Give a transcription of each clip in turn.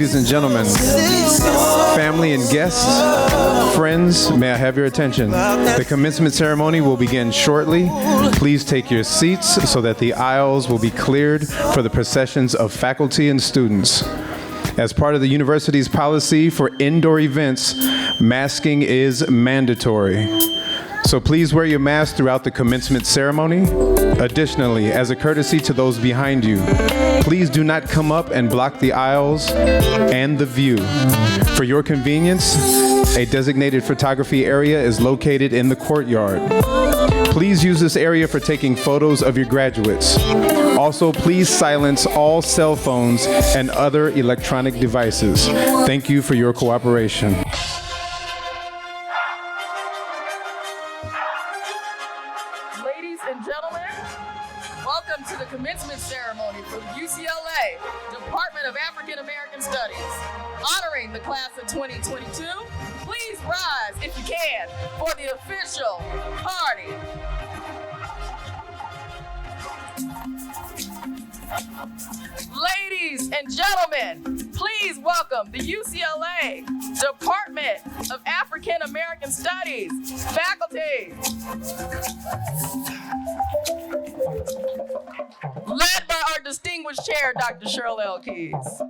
Ladies and gentlemen, family and guests, friends, may I have your attention? The commencement ceremony will begin shortly. Please take your seats so that the aisles will be cleared for the processions of faculty and students. As part of the university's policy for indoor events, masking is mandatory. So please wear your mask throughout the commencement ceremony. Additionally, as a courtesy to those behind you, please do not come up and block the aisles and the view. For your convenience, a designated photography area is located in the courtyard. Please use this area for taking photos of your graduates. Also, please silence all cell phones and other electronic devices. Thank you for your cooperation. Ladies and gentlemen, welcome to the commencement ceremony for the UCLA Department of African American Studies. Honoring the class of 2022, please rise if you can for the official party. Ladies and gentlemen, please welcome the UCLA Department of African American Studies faculty. Led by our distinguished chair, Dr. Cheryl L. Keys.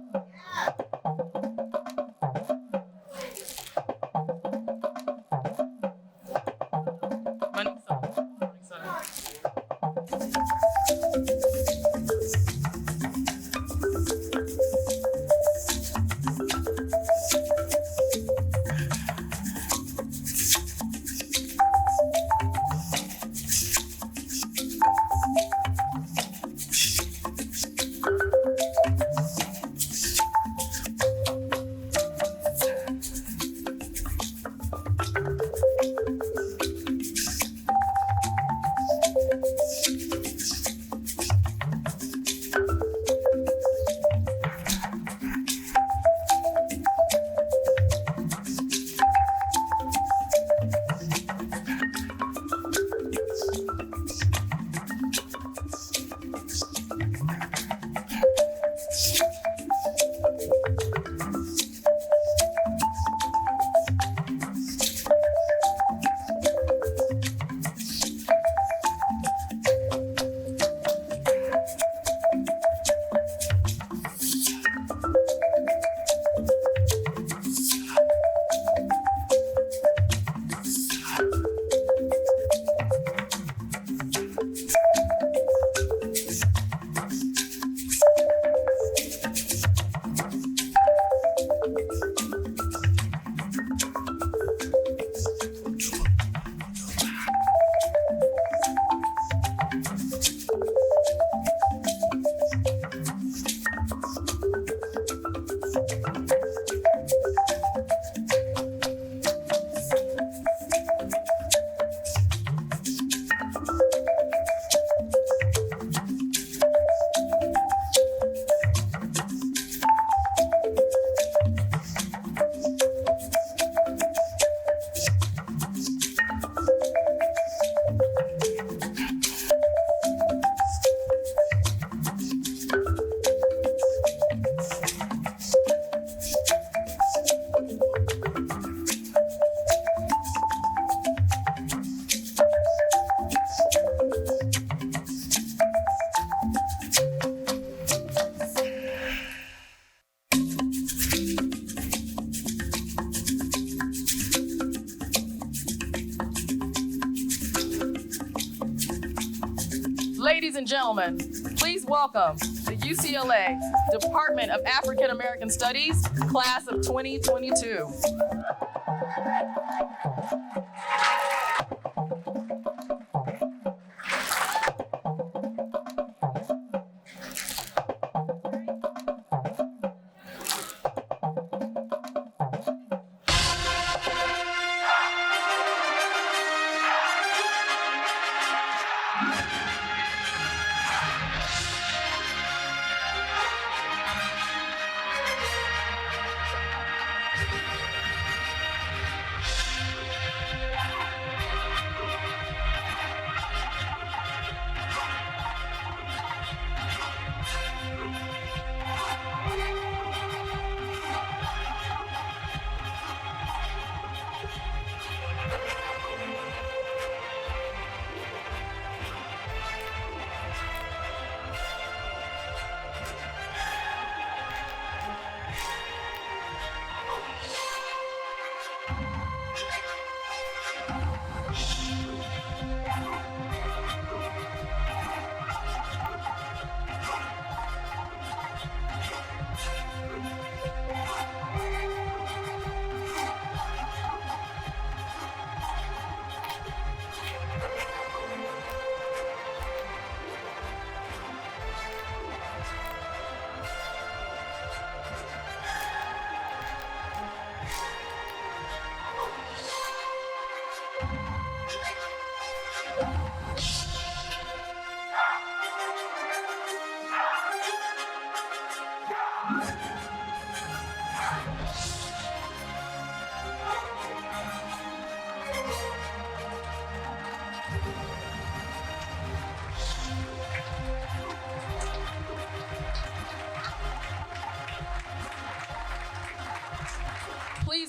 Ladies and gentlemen, please welcome the UCLA Department of African American Studies, class of 2022.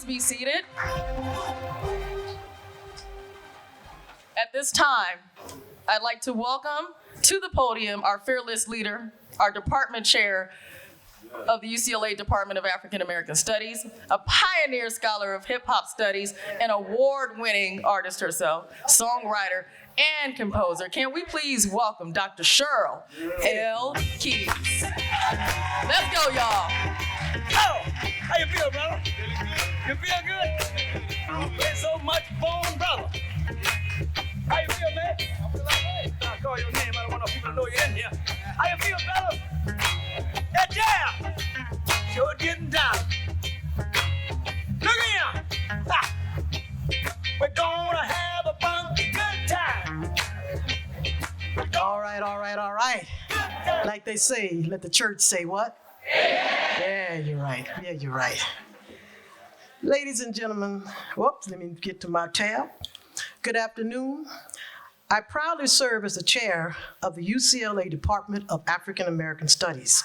be seated. At this time, I'd like to welcome to the podium our fearless leader, our department chair of the UCLA Department of African American Studies, a pioneer scholar of hip hop studies, an award-winning artist herself, songwriter, and composer. Can we please welcome Dr. Cheryl L. Keys. Let's go, y'all. Oh, how you feel, brother? You feel good? It's so much fun, brother. How you feel, man? I'll call your name. I don't want no people to know you're in here. How you feel, brother? That jam sure getting down. Look here. Ha. We're gonna have a funky good time. All right. Like they say, let the church say what? Yeah, you're right. Ladies and gentlemen, whoops, let me get to my tab. Good afternoon. I proudly serve as the chair of the UCLA Department of African American Studies.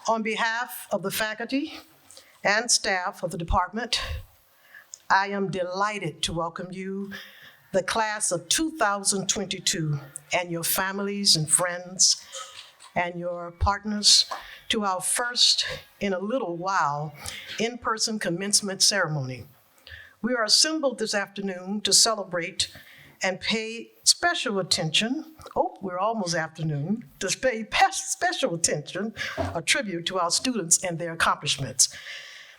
On behalf of the faculty and staff of the department, I am delighted to welcome you, the class of 2022, and your families and friends and your partners to our first, in a little while, in-person commencement ceremony. We are assembled this afternoon to celebrate and pay special attention, we're almost afternoon, to pay special attention, a tribute to our students and their accomplishments.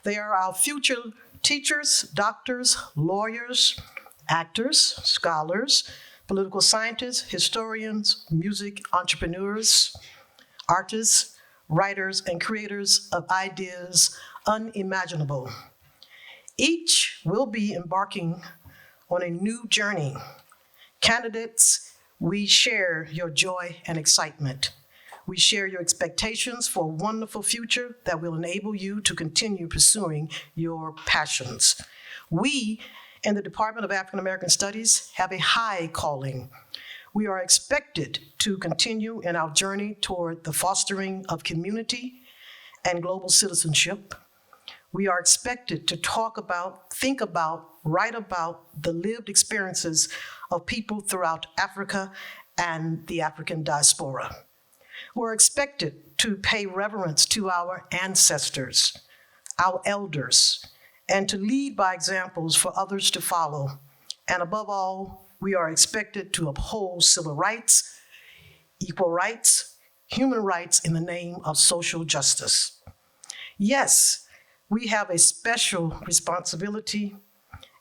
They are our future teachers, doctors, lawyers, actors, scholars, political scientists, historians, music entrepreneurs, artists, writers, and creators of ideas unimaginable. Each will be embarking on a new journey. Candidates, we share your joy and excitement. We share your expectations for a wonderful future that will enable you to continue pursuing your passions. We in the Department of African American Studies have a high calling. We are expected to continue in our journey toward the fostering of community and global citizenship. We are expected to talk about, think about, write about the lived experiences of people throughout Africa and the African diaspora. We're expected to pay reverence to our ancestors, our elders, and to lead by examples for others to follow. And above all, we are expected to uphold civil rights, equal rights, human rights in the name of social justice. Yes, we have a special responsibility,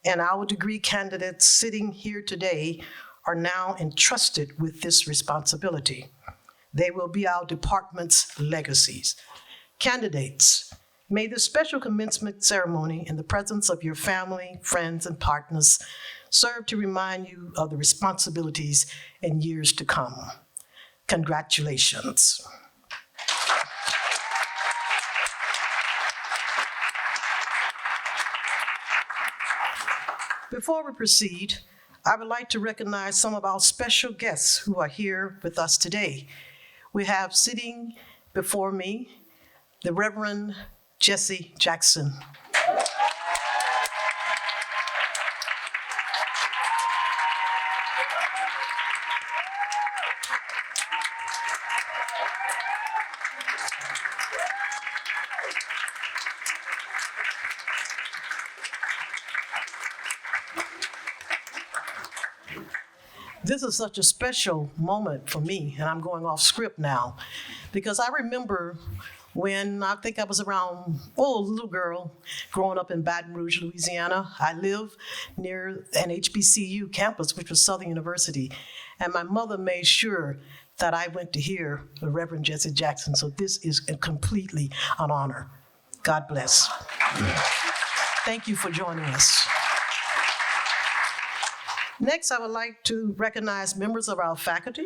and our degree candidates sitting here today are now entrusted with this responsibility. They will be our department's legacies. Candidates, may the special commencement ceremony in the presence of your family, friends, and partners serve to remind you of the responsibilities in years to come. Congratulations. Before we proceed, I would like to recognize some of our special guests who are here with us today. We have sitting before me the Reverend Jesse Jackson. This is such a special moment for me, and I'm going off script now, because I remember when I think I was around, a little girl, growing up in Baton Rouge, Louisiana. I live near an HBCU campus, which was Southern University, and my mother made sure that I went to hear the Reverend Jesse Jackson, so this is completely an honor. God bless. Thank you for joining us. Next, I would like to recognize members of our faculty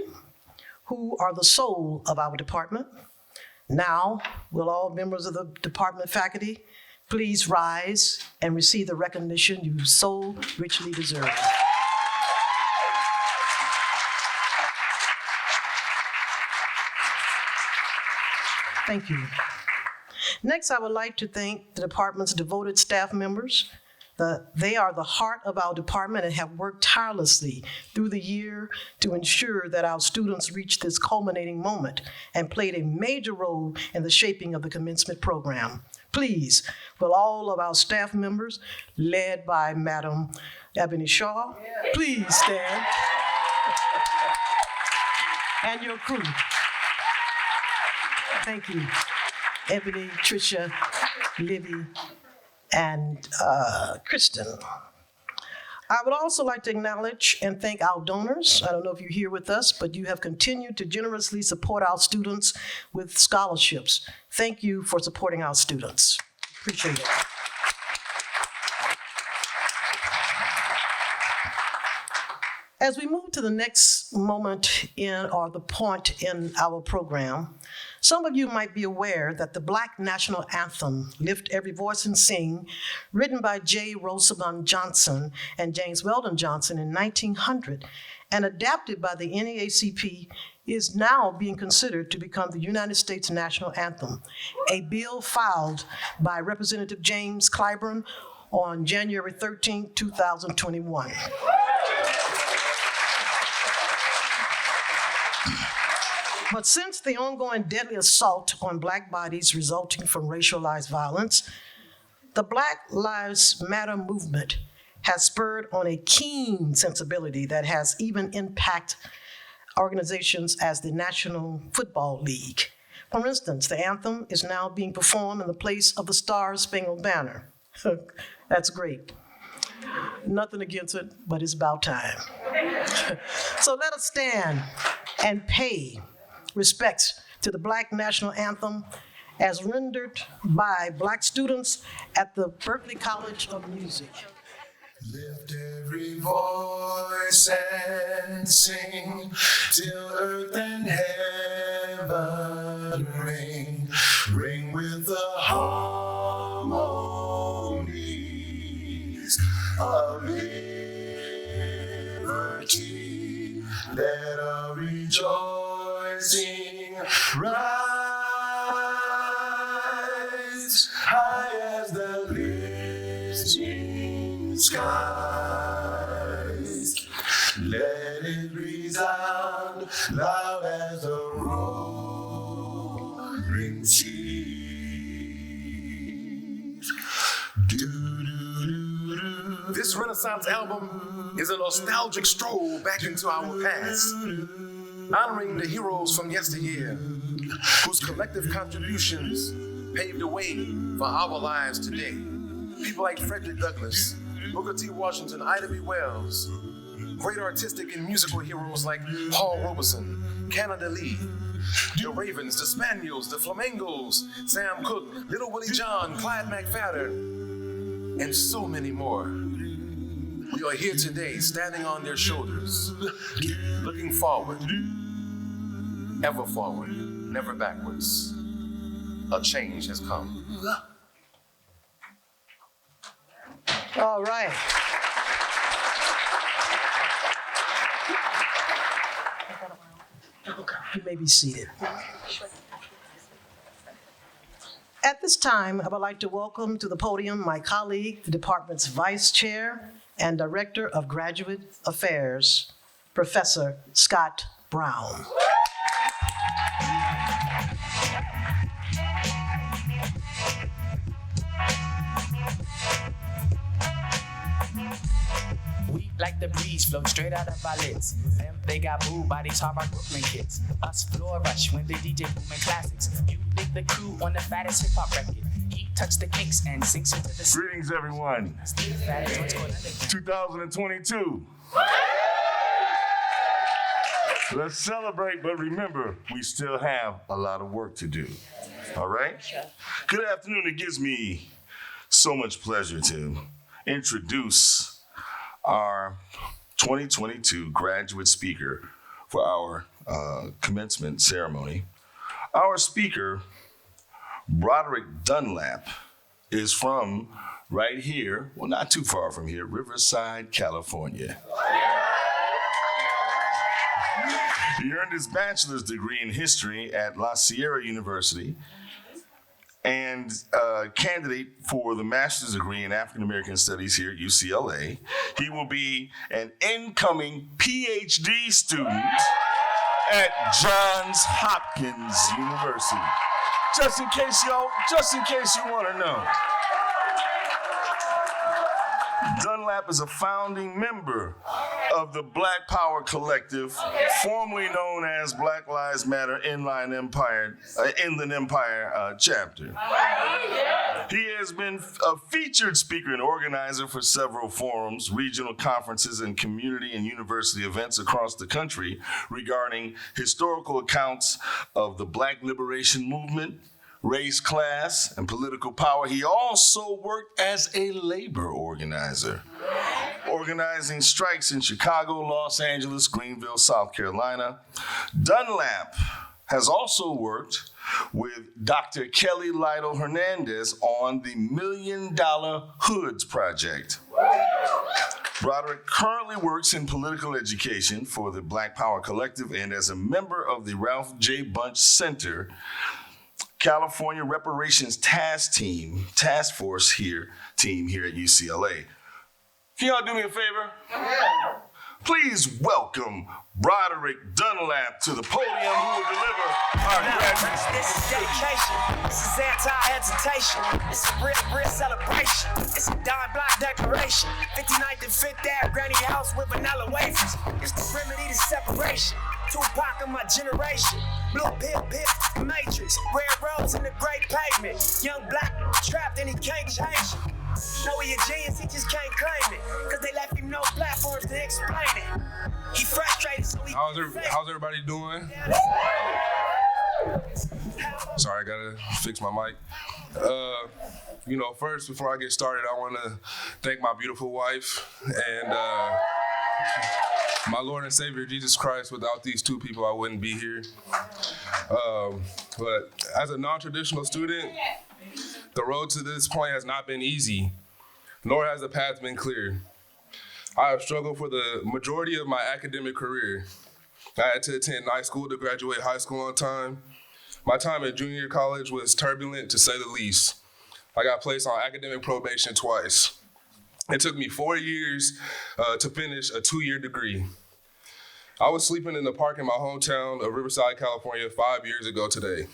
who are the soul of our department. Now, will all members of the department faculty please rise and receive the recognition you so richly deserve. Thank you. Next, I would like to thank the department's devoted staff members. They are the heart of our department and have worked tirelessly through the year to ensure that our students reach this culminating moment and played a major role in the shaping of the commencement program. Please, will all of our staff members, led by Madam Ebony Shaw, please stand. And your crew. Thank you. Ebony, Tricia, Libby, and Kristen. I would also like to acknowledge and thank our donors. I don't know if you're here with us, but you have continued to generously support our students with scholarships. Thank you for supporting our students. Appreciate it. As we move to the next moment or the point in our program, some of you might be aware that the Black National Anthem, Lift Every Voice and Sing, written by J. Rosamond Johnson and James Weldon Johnson in 1900 and adapted by the NAACP, is now being considered to become the United States National Anthem, a bill filed by Representative James Clyburn on January 13, 2021. But since the ongoing deadly assault on Black bodies resulting from racialized violence, the Black Lives Matter movement has spurred on a keen sensibility that has even impacted organizations as the National Football League. For instance, the anthem is now being performed in the place of the Star-Spangled Banner. That's great. Nothing against it, but it's about time. So let us stand and pay respects to the Black National Anthem as rendered by Black students at the Berklee College of Music. Lift every voice and sing till earth and heaven ring, ring with the harmonies of liberty. Let our rejoicing rise high as the listening skies. Let it resound loud as the roaring seas. This Renaissance album is a nostalgic stroll back into our past, honoring the heroes from yesteryear, whose collective contributions paved the way for our lives today. People like Frederick Douglass, Booker T. Washington, Ida B. Wells, great artistic and musical heroes like Paul Robeson, Canada Lee, the Ravens, the Spaniels, the Flamingos, Sam Cooke, Little Willie John, Clyde McPhatter, and so many more. We are here today, standing on their shoulders, looking forward, ever forward, never backwards. A change has come. All right. You may be seated. At this time, I would like to welcome to the podium my colleague, the department's Vice Chair and Director of Graduate Affairs, Professor Scott Brown. We like the breeze, flow straight out of our lids. Them, they got booed by these Harvard Brooklyn kids. Us floor rush when the DJ booming classics. You dig the crew on the fattest hip hop record. He touched the kinks and sinks into the Greetings, everyone. 2022. Let's celebrate, but remember, we still have a lot of work to do. All right? Good afternoon. It gives me so much pleasure to introduce our 2022 graduate speaker for our commencement ceremony. Our speaker, Broderick Dunlap, is from right here, well, not too far from here, Riverside, California. He earned his bachelor's degree in history at La Sierra University and candidate for the master's degree in African American Studies here at UCLA. He will be an incoming PhD student at Johns Hopkins University. Just in case you want to know. Dunlap is a founding member of the Black Power Collective, formerly known as Black Lives Matter Inland Empire chapter. He has been a featured speaker and organizer for several forums, regional conferences, and community and university events across the country regarding historical accounts of the Black liberation movement, race, class, and political power. He also worked as a labor organizer, organizing strikes in Chicago, Los Angeles, Greenville, South Carolina. Dunlap has also worked with Dr. Kelly Lytle Hernandez on the $1 Million Hoods Project. Broderick currently works in political education for the Black Power Collective and as a member of the Ralph J. Bunche Center California Reparations Task Force team here at UCLA. Can y'all do me a favor? Please welcome Broderick Dunlap to the podium, who will deliver our graduate. This is dedication. This is anti-hesitation. It's a real celebration. It's a dime block declaration. 59th and 5th Ave, granny house with vanilla wafers. It's the remedy to separation. Tupac of my generation. Blue pill, matrix. Red roads in the great pavement. Young black trapped and he can't change it. Know he a genius, he just can't claim it. Cause they left him no platforms to explain it. He frustrated, so he... How's everybody doing? Sorry, I gotta fix my mic. First, before I get started, I wanna thank my beautiful wife and my Lord and Savior, Jesus Christ. Without these two people, I wouldn't be here. But as a non-traditional student, the road to this point has not been easy, nor has the path been clear. I have struggled for the majority of my academic career. I had to attend night school to graduate high school on time. My time at junior college was turbulent, to say the least. I got placed on academic probation twice. It took me 4 years to finish a 2-year degree. I was sleeping in the park in my hometown of Riverside, California 5 years ago today.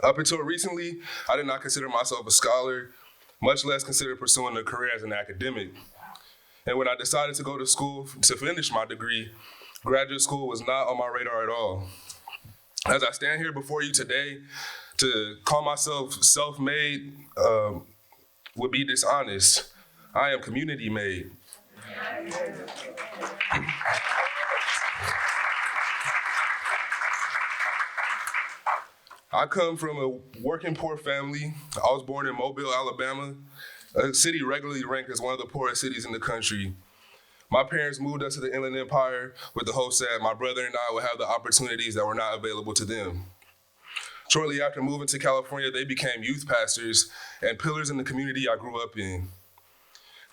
Up until recently, I did not consider myself a scholar, much less consider pursuing a career as an academic. And when I decided to go to school to finish my degree, graduate school was not on my radar at all. As I stand here before you today, to call myself self-made would be dishonest. I am community-made. I come from a working poor family. I was born in Mobile, Alabama, a city regularly ranked as one of the poorest cities in the country. My parents moved us to the Inland Empire with the hopes that my brother and I would have the opportunities that were not available to them. Shortly after moving to California, they became youth pastors and pillars in the community I grew up in.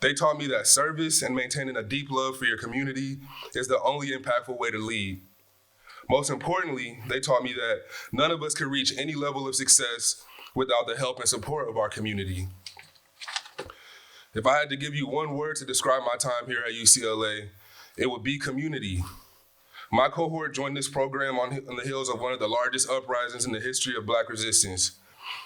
They taught me that service and maintaining a deep love for your community is the only impactful way to lead. Most importantly, they taught me that none of us could reach any level of success without the help and support of our community. If I had to give you one word to describe my time here at UCLA, it would be community. My cohort joined this program on the heels of one of the largest uprisings in the history of Black resistance.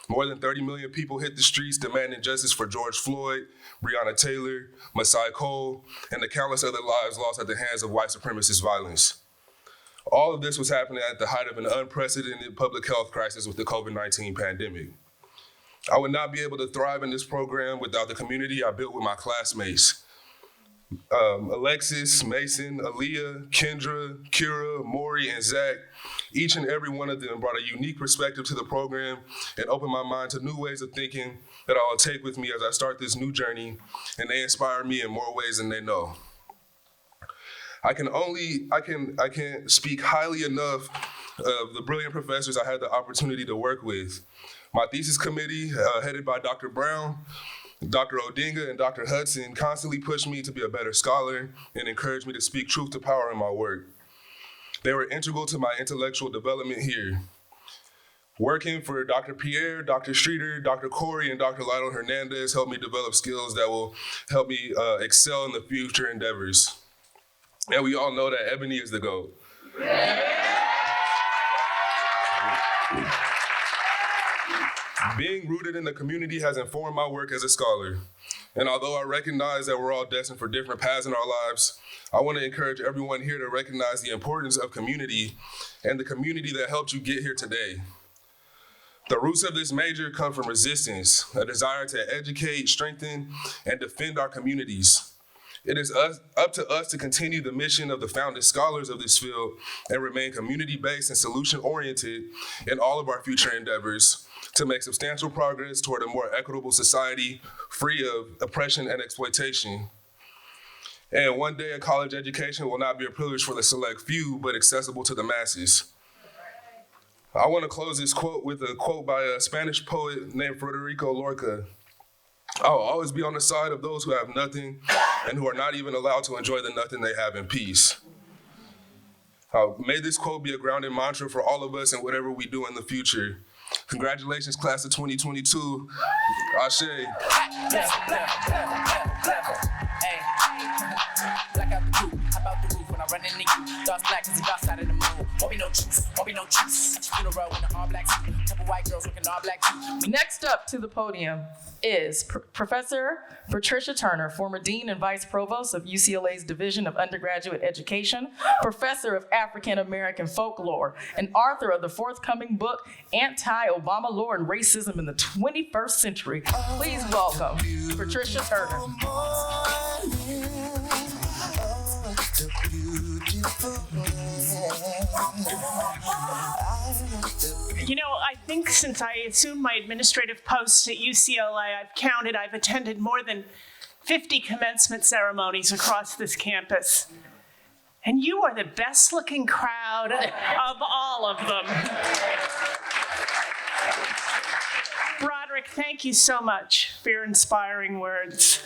More than 30 million people hit the streets demanding justice for George Floyd, Breonna Taylor, Masai Cole, and the countless other lives lost at the hands of white supremacist violence. All of this was happening at the height of an unprecedented public health crisis with the COVID-19 pandemic. I would not be able to thrive in this program without the community I built with my classmates. Alexis, Mason, Aaliyah, Kendra, Kira, Maury, and Zach, each and every one of them brought a unique perspective to the program and opened my mind to new ways of thinking that I'll take with me as I start this new journey, and they inspire me in more ways than they know. I can't speak highly enough of the brilliant professors I had the opportunity to work with. My thesis committee, headed by Dr. Brown, Dr. Odinga, and Dr. Hudson, constantly pushed me to be a better scholar and encouraged me to speak truth to power in my work. They were integral to my intellectual development here. Working for Dr. Pierre, Dr. Streeter, Dr. Corey, and Dr. Lionel Hernandez helped me develop skills that will help me excel in the future endeavors. And we all know that Ebony is the GOAT. Being rooted in the community has informed my work as a scholar. And although I recognize that we're all destined for different paths in our lives, I want to encourage everyone here to recognize the importance of community and the community that helped you get here today. The roots of this major come from resistance, a desire to educate, strengthen, and defend our communities. It is up to us to continue the mission of the founding scholars of this field and remain community-based and solution-oriented in all of our future endeavors to make substantial progress toward a more equitable society free of oppression and exploitation. And one day, a college education will not be a privilege for the select few, but accessible to the masses. I want to close this quote with a quote by a Spanish poet named Federico Lorca. "I will always be on the side of those who have nothing and who are not even allowed to enjoy the nothing they have in peace." May this quote be a grounding mantra for all of us in whatever we do in the future. Congratulations, class of 2022. Ashe. Black out the roof, hop out the roof when I run into you. Dark black is the dark side of the moon. Won't be no truce, won't be no truce. At your funeral in an all black suit. Couple white girls looking all black too. Next up to the podium is Professor Patricia Turner, former Dean and Vice Provost of UCLA's Division of Undergraduate Education, Professor of African American Folklore, and author of the forthcoming book, Anti-Obama Law and Racism in the 21st Century. Please welcome Patricia Turner. You know, I think since I assumed my administrative posts at UCLA, I've attended more than 50 commencement ceremonies across this campus. And you are the best looking crowd of all of them. Broderick, thank you so much for your inspiring words.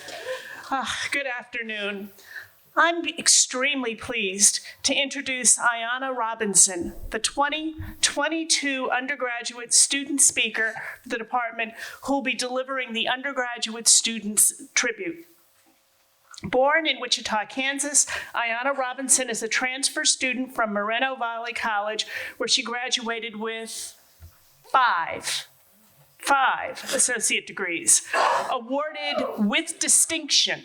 Good afternoon. I'm extremely pleased to introduce Ayanna Robinson, the 2022 undergraduate student speaker for the department who will be delivering the undergraduate students tribute. Born in Wichita, Kansas, Ayanna Robinson is a transfer student from Moreno Valley College, where she graduated with five associate degrees, awarded with distinction,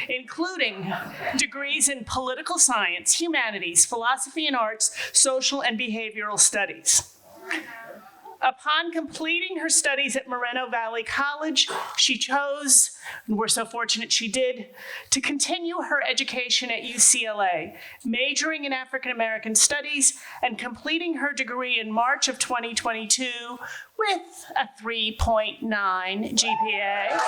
including degrees in political science, humanities, philosophy and arts, social and behavioral studies. Upon completing her studies at Moreno Valley College, she chose, and we're so fortunate she did, to continue her education at UCLA, majoring in African American Studies and completing her degree in March of 2022 with a 3.9 GPA.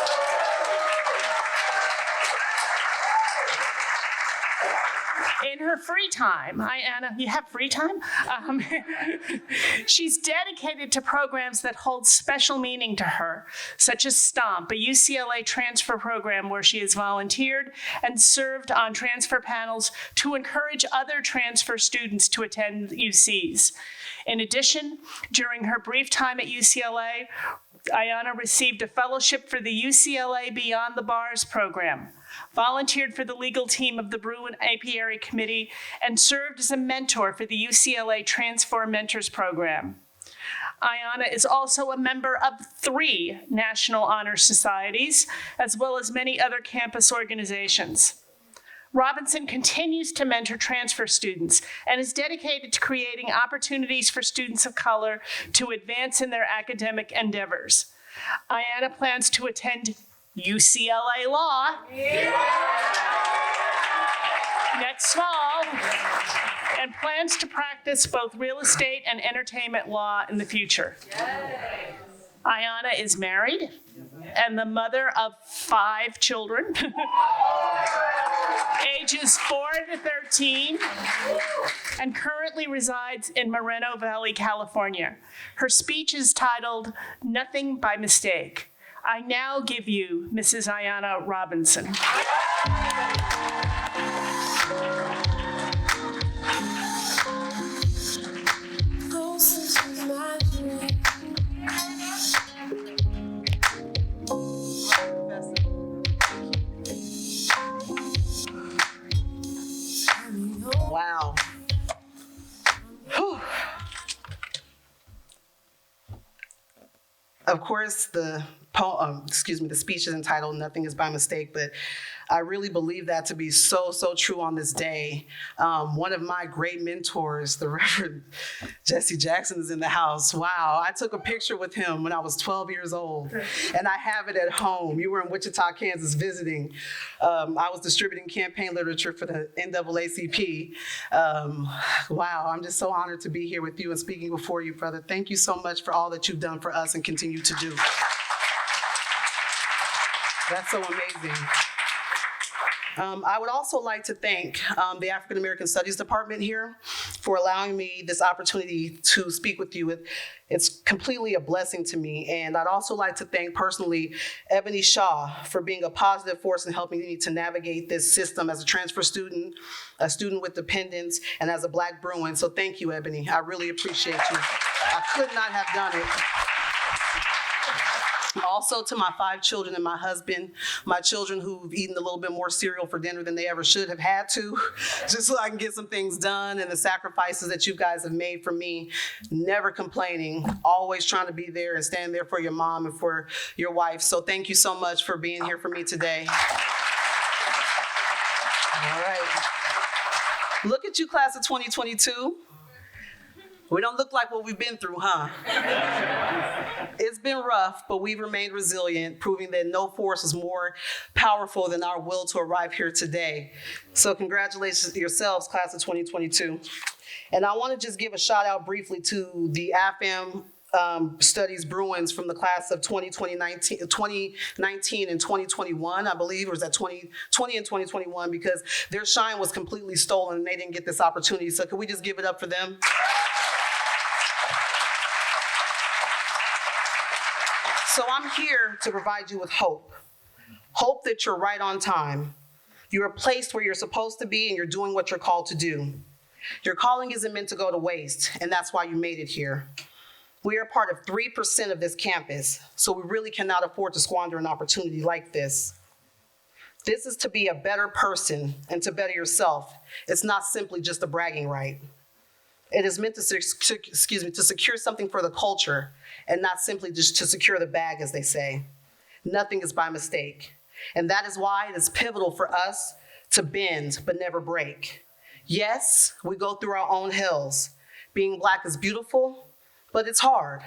In her free time, Ayanna, you have free time? She's dedicated to programs that hold special meaning to her, such as STOMP, a UCLA transfer program where she has volunteered and served on transfer panels to encourage other transfer students to attend UCs. In addition, during her brief time at UCLA, Ayanna received a fellowship for the UCLA Beyond the Bars program, volunteered for the legal team of the Bruin Apiary Committee, and served as a mentor for the UCLA Transfer Mentors Program. Ayanna is also a member of 3 National Honor Societies, as well as many other campus organizations. Robinson continues to mentor transfer students and is dedicated to creating opportunities for students of color to advance in their academic endeavors. Ayanna plans to attend UCLA Law next fall and plans to practice both real estate and entertainment law in the future. Ayanna is married and the mother of 5 children, ages 4 to 13, and currently resides in Moreno Valley, California. Her speech is titled, "Nothing by Mistake." I now give you Mrs. Ayanna Robinson. Closer to my dream. Of course, the speech is entitled "Nothing is by Mistake," but I really believe that to be so true on this day. One of my great mentors, the Reverend Jesse Jackson, is in the house. Wow, I took a picture with him when I was 12 years old, and I have it at home. You were in Wichita, Kansas visiting. I was distributing campaign literature for the NAACP. Wow, I'm just so honored to be here with you and speaking before you, brother. Thank you so much for all that you've done for us and continue to do. That's so amazing. I would also like to thank the African American Studies Department here for allowing me this opportunity to speak with you. It's completely a blessing to me. And I'd also like to thank personally Ebony Shaw for being a positive force in helping me to navigate this system as a transfer student, a student with dependents, and as a Black Bruin. So thank you, Ebony. I really appreciate you. I could not have done it. Also to my 5 children and my husband, my children who've eaten a little bit more cereal for dinner than they ever should have had to, just so I can get some things done, and the sacrifices that you guys have made for me, never complaining, always trying to be there and stand there for your mom and for your wife. So thank you so much for being here for me today. All right. Look at you, class of 2022. We don't look like what we've been through, huh? It's been rough, but we've remained resilient, proving that no force is more powerful than our will to arrive here today. So congratulations to yourselves, class of 2022. And I want to just give a shout out briefly to the AFAM Studies Bruins from the class of 2019 and 2021, I believe, or was that 2020 and 2021, because their shine was completely stolen and they didn't get this opportunity. So can we just give it up for them? So I'm here to provide you with hope. Hope that you're right on time. You are placed where you're supposed to be and you're doing what you're called to do. Your calling isn't meant to go to waste, and that's why you made it here. We are part of 3% of this campus, so we really cannot afford to squander an opportunity like this. This is to be a better person and to better yourself. It's not simply just a bragging right. It is meant to secure something for the culture and not simply just to secure the bag, as they say. Nothing is by mistake. And that is why it is pivotal for us to bend but never break. Yes, we go through our own hells. Being Black is beautiful, but it's hard.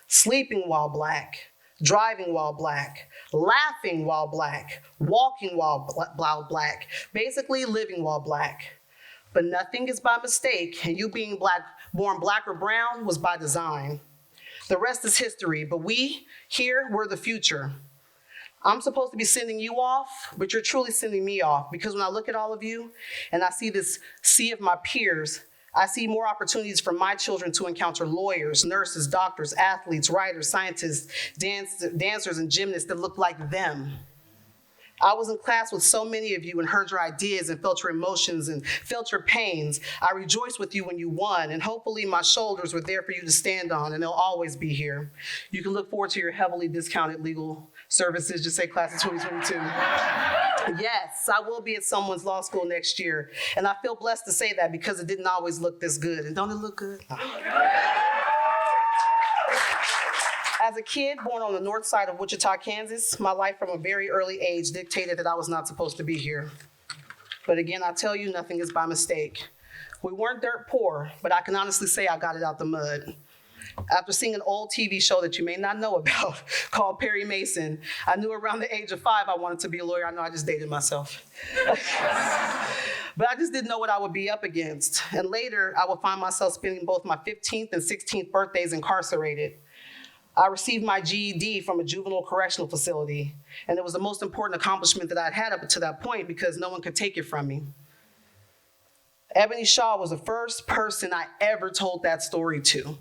Sleeping while Black, driving while Black, laughing while Black, walking while Black, basically living while Black. But nothing is by mistake, and you being born Black or brown was by design. The rest is history, but we here, we're the future. I'm supposed to be sending you off, but you're truly sending me off, because when I look at all of you and I see this sea of my peers, I see more opportunities for my children to encounter lawyers, nurses, doctors, athletes, writers, scientists, dancers, and gymnasts that look like them. I was in class with so many of you and heard your ideas and felt your emotions and felt your pains. I rejoiced with you when you won, and hopefully my shoulders were there for you to stand on, and they'll always be here. You can look forward to your heavily discounted legal services, just say class of 2022. Yes, I will be at someone's law school next year, and I feel blessed to say that because it didn't always look this good. And don't it look good? As a kid born on the north side of Wichita, Kansas, my life from a very early age dictated that I was not supposed to be here. But again, I tell you, nothing is by mistake. We weren't dirt poor, but I can honestly say I got it out the mud. After seeing an old TV show that you may not know about called Perry Mason, I knew around the age of 5 I wanted to be a lawyer. I know I just dated myself. But I just didn't know what I would be up against. And later, I would find myself spending both my 15th and 16th birthdays incarcerated. I received my GED from a juvenile correctional facility, and it was the most important accomplishment that I'd had up to that point because no one could take it from me. Ebony Shaw was the first person I ever told that story to.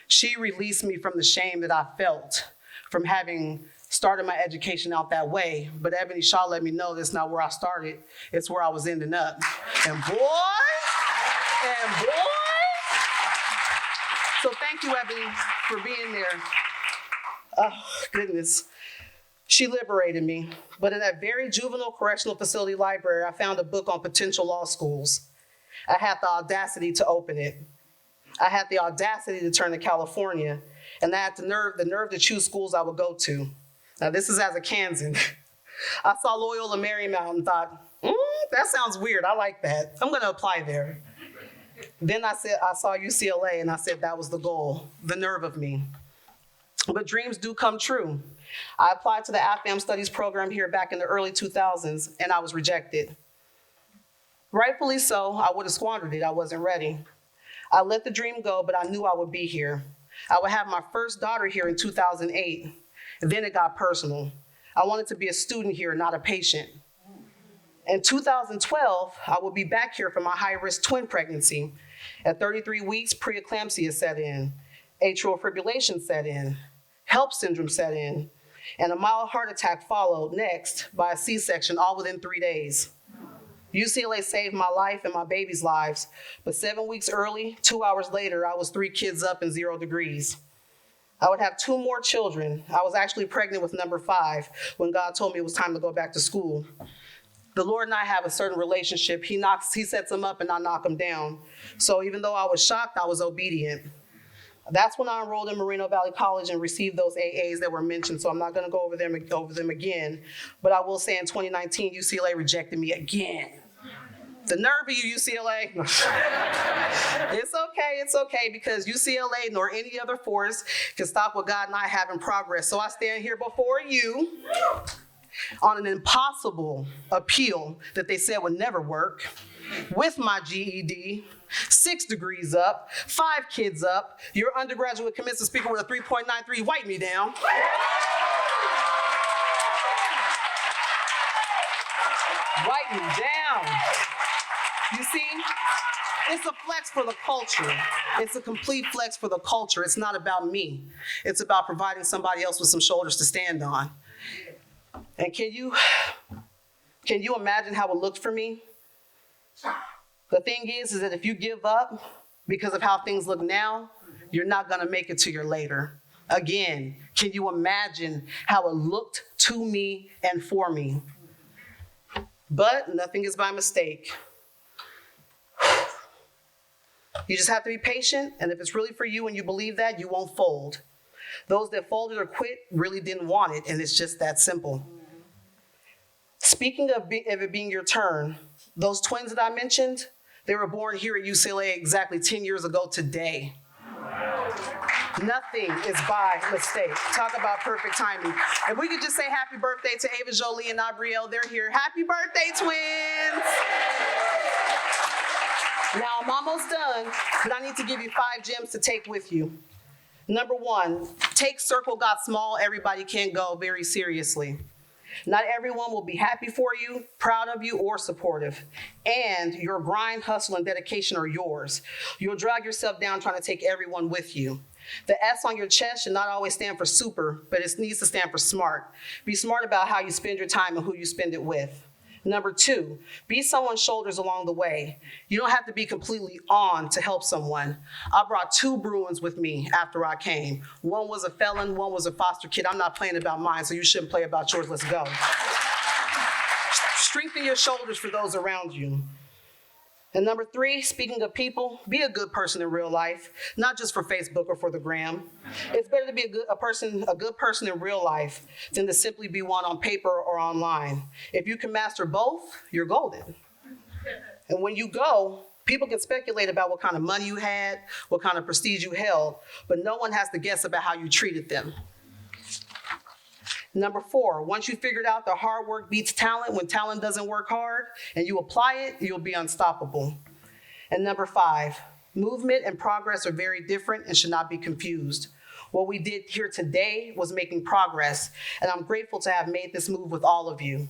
She released me from the shame that I felt from having started my education out that way, but Ebony Shaw let me know that's not where I started, it's where I was ending up. And boy, so thank you, Ebony, for being there. Oh, goodness. She liberated me. But in that very juvenile correctional facility library, I found a book on potential law schools. I had the audacity to open it. I had the audacity to turn to California, and I had the nerve to choose schools I would go to. Now, this is as a Kansan. I saw Loyola Marymount and thought, that sounds weird. I like that. I'm going to apply there. Then I saw UCLA, and I said that was the goal, the nerve of me. But dreams do come true. I applied to the AFAM Studies program here back in the early 2000s, and I was rejected. Rightfully so, I would have squandered it. I wasn't ready. I let the dream go, but I knew I would be here. I would have my first daughter here in 2008, and then it got personal. I wanted to be a student here, not a patient. In 2012, I would be back here for my high-risk twin pregnancy. At 33 weeks, preeclampsia set in, atrial fibrillation set in, HELLP syndrome set in, and a mild heart attack followed next by a C-section all within 3 days. UCLA saved my life and my baby's lives, but 7 weeks early, 2 hours later, I was 3 kids up and 0 degrees. I would have 2 more children. I was actually pregnant with number 5 when God told me it was time to go back to school. The Lord and I have a certain relationship. He sets them up and I knock them down. So even though I was shocked, I was obedient. That's when I enrolled in Moreno Valley College and received those AAs that were mentioned, so I'm not gonna go over them again. But I will say in 2019, UCLA rejected me again. The nerve of you, UCLA. It's okay, because UCLA nor any other force can stop what God and I have in progress. So I stand here before you on an impossible appeal that they said would never work, with my GED, 6 degrees up, 5 kids up, your undergraduate commencement speaker with a 3.93, wipe me down. Wipe me down. You see, it's a flex for the culture. It's a complete flex for the culture. It's not about me. It's about providing somebody else with some shoulders to stand on. And can you imagine how it looked for me? The thing is that if you give up because of how things look now, you're not gonna make it to your later. Again, can you imagine how it looked to me and for me? But nothing is by mistake. You just have to be patient, and if it's really for you and you believe that, you won't fold. Those that folded or quit really didn't want it, and it's just that simple. Speaking of it being your turn, those twins that I mentioned, they were born here at UCLA exactly 10 years ago today. Nothing is by mistake. Talk about perfect timing. If we could just say happy birthday to Ava Jolie and Abrielle, they're here. Happy birthday, twins! Now, I'm almost done, but I need to give you 5 gems to take with you. Number 1, take Circle Got Small, Everybody Can't Go very seriously. Not everyone will be happy for you, proud of you, or supportive. And your grind, hustle, and dedication are yours. You'll drag yourself down trying to take everyone with you. The S on your chest should not always stand for super, but it needs to stand for smart. Be smart about how you spend your time and who you spend it with. Number 2, be someone's shoulders along the way. You don't have to be completely on to help someone. I brought 2 Bruins with me after I came. One was a felon, one was a foster kid. I'm not playing about mine, so you shouldn't play about yours. Let's go. Strengthen your shoulders for those around you. And number 3, speaking of people, be a good person in real life, not just for Facebook or for the gram. It's better to be a good person in real life than to simply be one on paper or online. If you can master both, you're golden. And when you go, people can speculate about what kind of money you had, what kind of prestige you held, but no one has to guess about how you treated them. Number 4, once you figured out that hard work beats talent when talent doesn't work hard and you apply it, you'll be unstoppable. And number 5, movement and progress are very different and should not be confused. What we did here today was making progress, and I'm grateful to have made this move with all of you.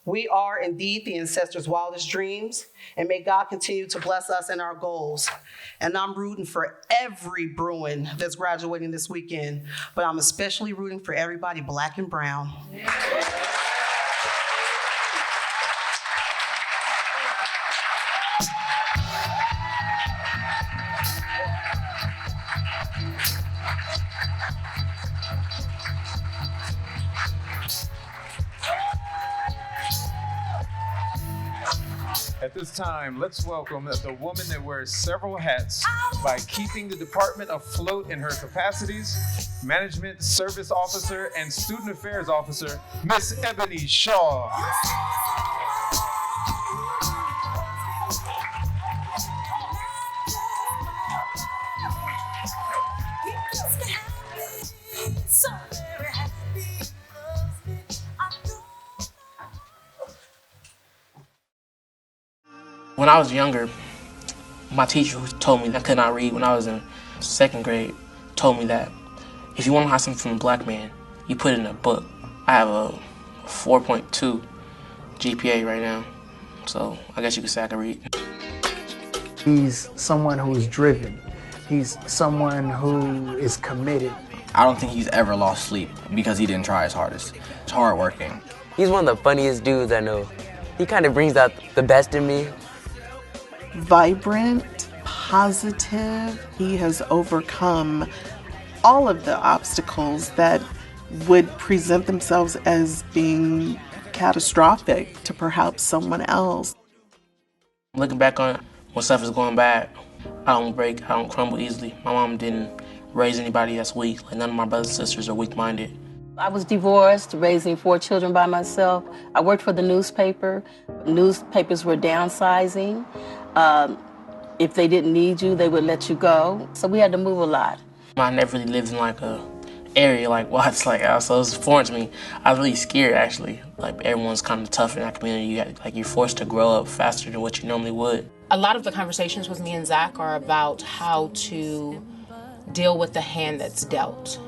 We are indeed the ancestors' wildest dreams, and may God continue to bless us and our goals. And I'm rooting for every Bruin that's graduating this weekend, but I'm especially rooting for everybody Black and brown. At At this time, let's welcome the woman that wears several hats by keeping the department afloat in her capacities, Management Service Officer and Student Affairs Officer, Miss Ebony Shaw. When I was younger, my teacher who told me I could not read when I was in 2nd grade told me that if you want to hide something from a black man, you put it in a book. I have a 4.2 GPA right now, so I guess you could say I can read. He's someone who's driven. He's someone who is committed. I don't think he's ever lost sleep because he didn't try his hardest. He's hardworking. He's one of the funniest dudes I know. He kind of brings out the best in me. Vibrant, positive. He has overcome all of the obstacles that would present themselves as being catastrophic to perhaps someone else. Looking back on it, when stuff is going bad, I don't break, I don't crumble easily. My mom didn't raise anybody that's weak. Like, none of my brothers and sisters are weak-minded. I was divorced, raising 4 children by myself. I worked for the newspaper. Newspapers were downsizing. If they didn't need you, they would let you go. So we had to move a lot. I never really lived in like a area like Watts, like so it was foreign to me. I was really scared actually. Like everyone's kind of tough in that community. You're forced to grow up faster than what you normally would. A lot of the conversations with me and Zach are about how to deal with the hand that's dealt.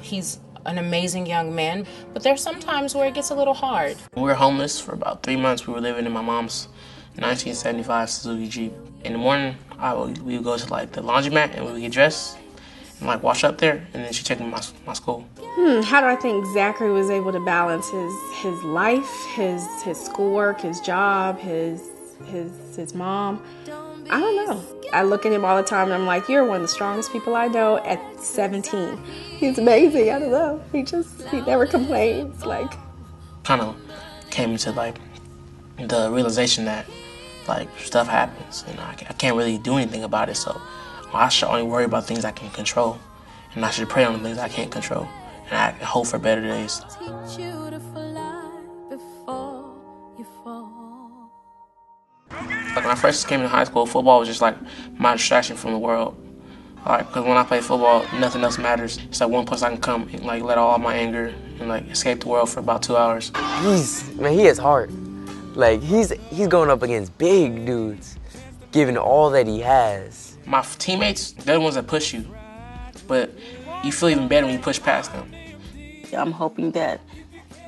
He's an amazing young man, but there's some times where it gets a little hard. We were homeless for about 3 months. We were living in my mom's 1975 Suzuki Jeep. In the morning, we would go to like the laundromat and we would get dressed and like wash up there, and then she'd take me to my school. How do I think Zachary was able to balance his life, his schoolwork, his job, his mom? I don't know. I look at him all the time and I'm like, you're one of the strongest people I know at 17. He's amazing. I don't know. He never complains. Like, kind of came into like the realization that like stuff happens and I can't really do anything about it. So I should only worry about things I can control, and I should pray on the things I can't control, and I hope for better days. Like when I first came to high school, football was just like my distraction from the world. Like, cause when I play football, nothing else matters. It's like one place I can come and like let all my anger and like escape the world for about 2 hours. He has heart. Like he's going up against big dudes, giving all that he has. My teammates, they're the ones that push you, but you feel even better when you push past them. I'm hoping that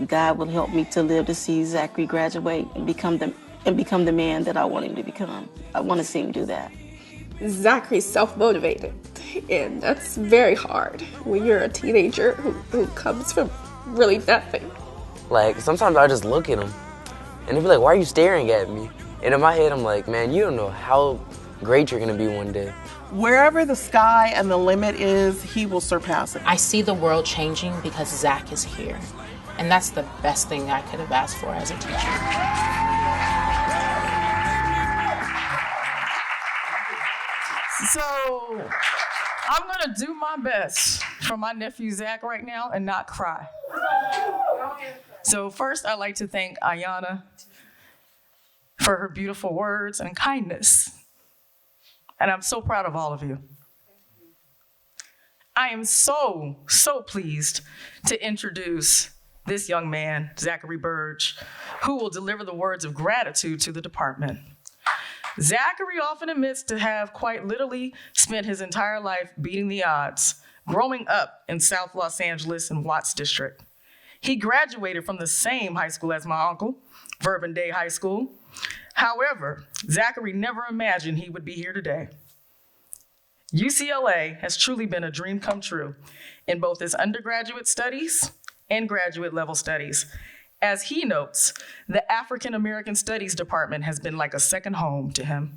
God will help me to live to see Zachary graduate and become the man that I want him to become. I want to see him do that. Zachary's self-motivated, and that's very hard when you're a teenager who comes from really nothing. Like, sometimes I just look at him, and they'll be like, why are you staring at me? And in my head, I'm like, man, you don't know how great you're gonna be one day. Wherever the sky and the limit is, he will surpass it. I see the world changing because Zach is here. And that's the best thing I could have asked for as a teacher. So I'm gonna do my best for my nephew Zach right now and not cry. So first, I'd like to thank Ayanna for her beautiful words and kindness. And I'm so proud of all of you. I am so pleased to introduce this young man, Zachary Burge, who will deliver the words of gratitude to the department. Zachary often admits to have quite literally spent his entire life beating the odds, growing up in South Los Angeles in Watts District. He graduated from the same high school as my uncle, Verbum Dei High School. However, Zachary never imagined he would be here today. UCLA has truly been a dream come true in both his undergraduate studies and graduate level studies. As he notes, the African American Studies department has been like a second home to him.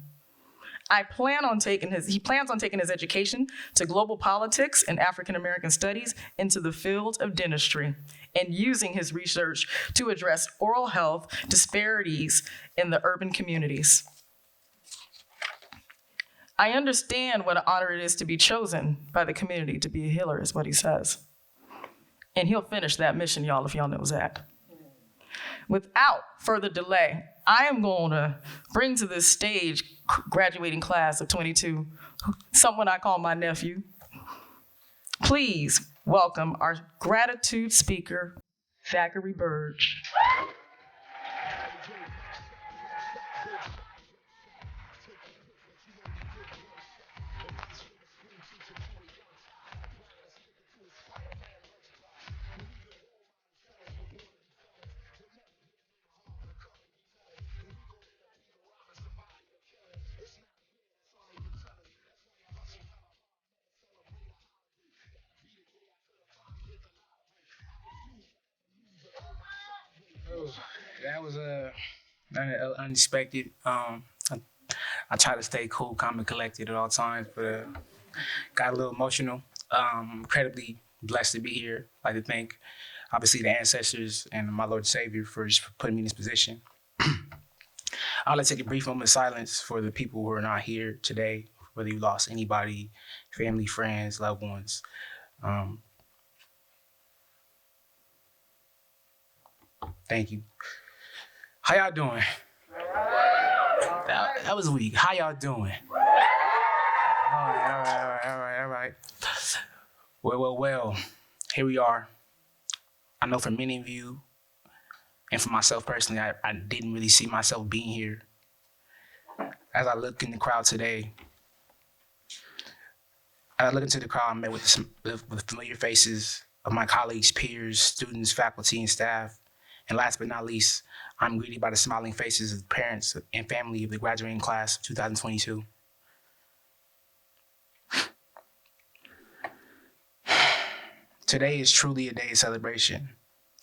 He plans on taking his education to global politics and African American studies into the field of dentistry and using his research to address oral health disparities in the urban communities. I understand what an honor it is to be chosen by the community to be a healer, is what he says. And he'll finish that mission, y'all, if y'all knows that. Without further delay, I am going to bring to this stage graduating class of 22, someone I call my nephew. Please welcome our gratitude speaker, Zachary Burge. That was unexpected. I try to stay cool, calm, and collected at all times, but got a little emotional. Incredibly blessed to be here. I'd like to thank, obviously, the ancestors and my Lord and Savior for just putting me in this position. I'd like to take a brief moment of silence for the people who are not here today, whether you lost anybody, family, friends, loved ones. Thank you. How y'all doing? That was weak. How y'all doing? All right. Well. Here we are. I know for many of you, and for myself personally, I didn't really see myself being here. As I look in the crowd today, as I look into the crowd, I met with familiar faces of my colleagues, peers, students, faculty, and staff. And last but not least, I'm greeted by the smiling faces of the parents and family of the graduating class of 2022. Today is truly a day of celebration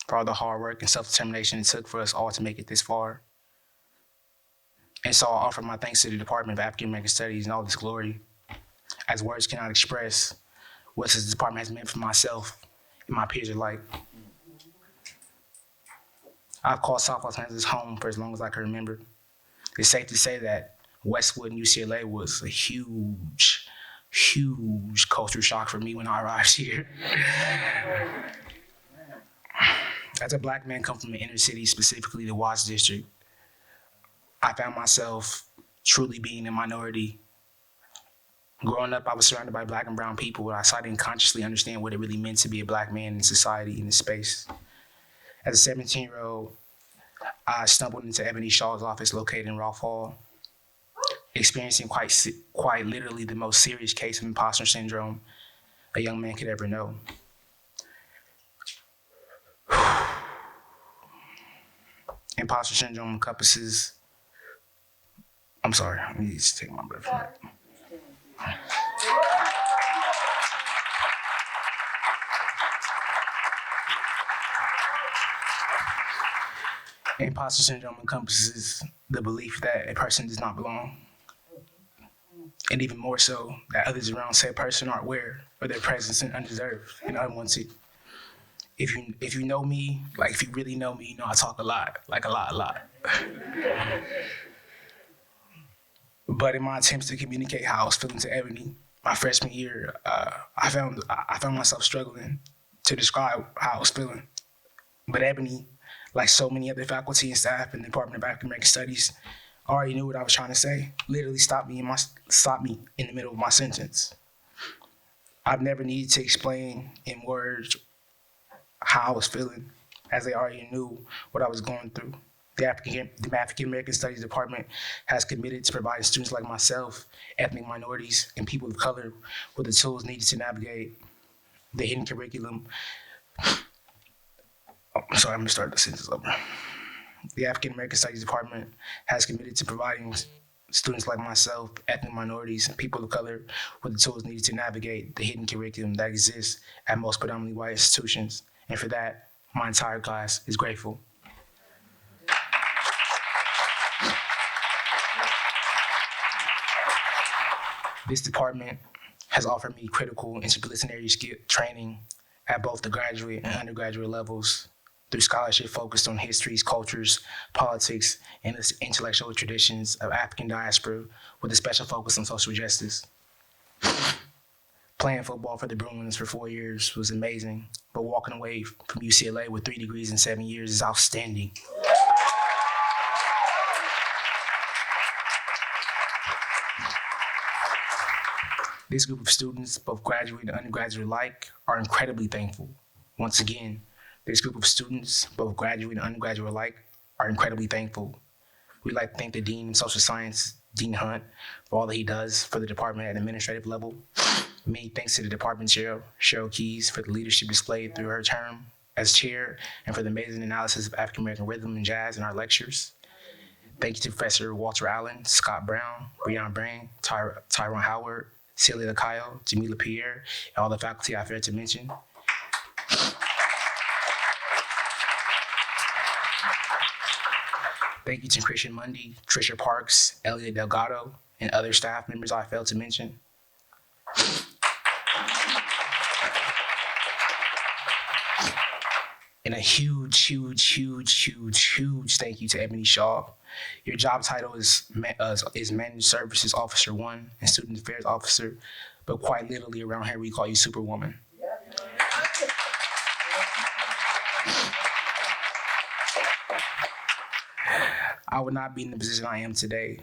for all the hard work and self-determination it took for us all to make it this far. And so I offer my thanks to the Department of African American Studies in all this glory, as words cannot express what this department has meant for myself and my peers alike. I've called South Los Angeles home for as long as I can remember. It's safe to say that Westwood and UCLA was a huge culture shock for me when I arrived here. As a Black man come from the inner city, specifically the Watts District, I found myself truly being a minority. Growing up, I was surrounded by Black and brown people, so I didn't consciously understand what it really meant to be a Black man in society, in this space. As a 17-year-old, I stumbled into Ebony Shaw's office located in Rolfe Hall, experiencing quite literally the most serious case of imposter syndrome a young man could ever know. Imposter syndrome encompasses, I'm sorry, I need to take my breath from that. Imposter syndrome encompasses the belief that a person does not belong, and even more so, that others around said person aren't aware of their presence and undeserved and unwanted. If you know me, like if you really know me, you know I talk a lot. But in my attempts to communicate how I was feeling to Ebony, my freshman year, I found myself struggling to describe how I was feeling. But Ebony, like so many other faculty and staff in the Department of African American Studies, already knew what I was trying to say. Literally stopped me in the middle of my sentence. I've never needed to explain in words how I was feeling, as they already knew what I was going through. The African American Studies Department has committed to providing students like myself, ethnic minorities, and people of color with the tools needed to navigate the hidden curriculum. I'm sorry, I'm gonna start the sentence over. The African American Studies Department has committed to providing students like myself, ethnic minorities, and people of color with the tools needed to navigate the hidden curriculum that exists at most predominantly white institutions. And for that, my entire class is grateful. This department has offered me critical interdisciplinary skill training at both the graduate and undergraduate levels through scholarship focused on histories, cultures, politics, and the intellectual traditions of African diaspora with a special focus on social justice. Playing football for the Bruins for 4 years was amazing, but walking away from UCLA with 3 degrees in 7 years is outstanding. This group of students, both graduate and undergraduate alike, are incredibly thankful. Once again, this group of students, both graduate and undergraduate alike, are incredibly thankful. We'd like to thank the Dean of Social Science, Dean Hunt, for all that he does for the department at administrative level. Many thanks to the department chair, Cheryl Keys, for the leadership displayed through her term as chair and for the amazing analysis of African American rhythm and jazz in our lectures. Thank you to Professor Walter Allen, Scott Brown, Breon Brain, Tyrone Howard, Celia Lacayo, Jamila Pierre, and all the faculty I failed to mention. Thank you to Christian Mundy, Tricia Parks, Elliot Delgado, and other staff members I failed to mention. And a huge thank you to Ebony Shaw. Your job title is Managed Services Officer 1 and Student Affairs Officer, but quite literally around here we call you Superwoman. I would not be in the position I am today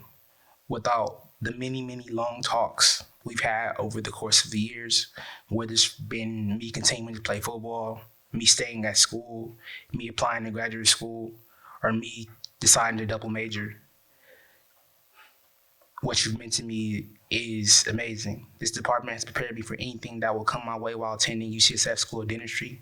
without the many long talks we've had over the course of the years, whether it's been me continuing to play football, me staying at school, me applying to graduate school, or me deciding to double major. What you've meant to me is amazing. This department has prepared me for anything that will come my way while attending UCSF School of Dentistry.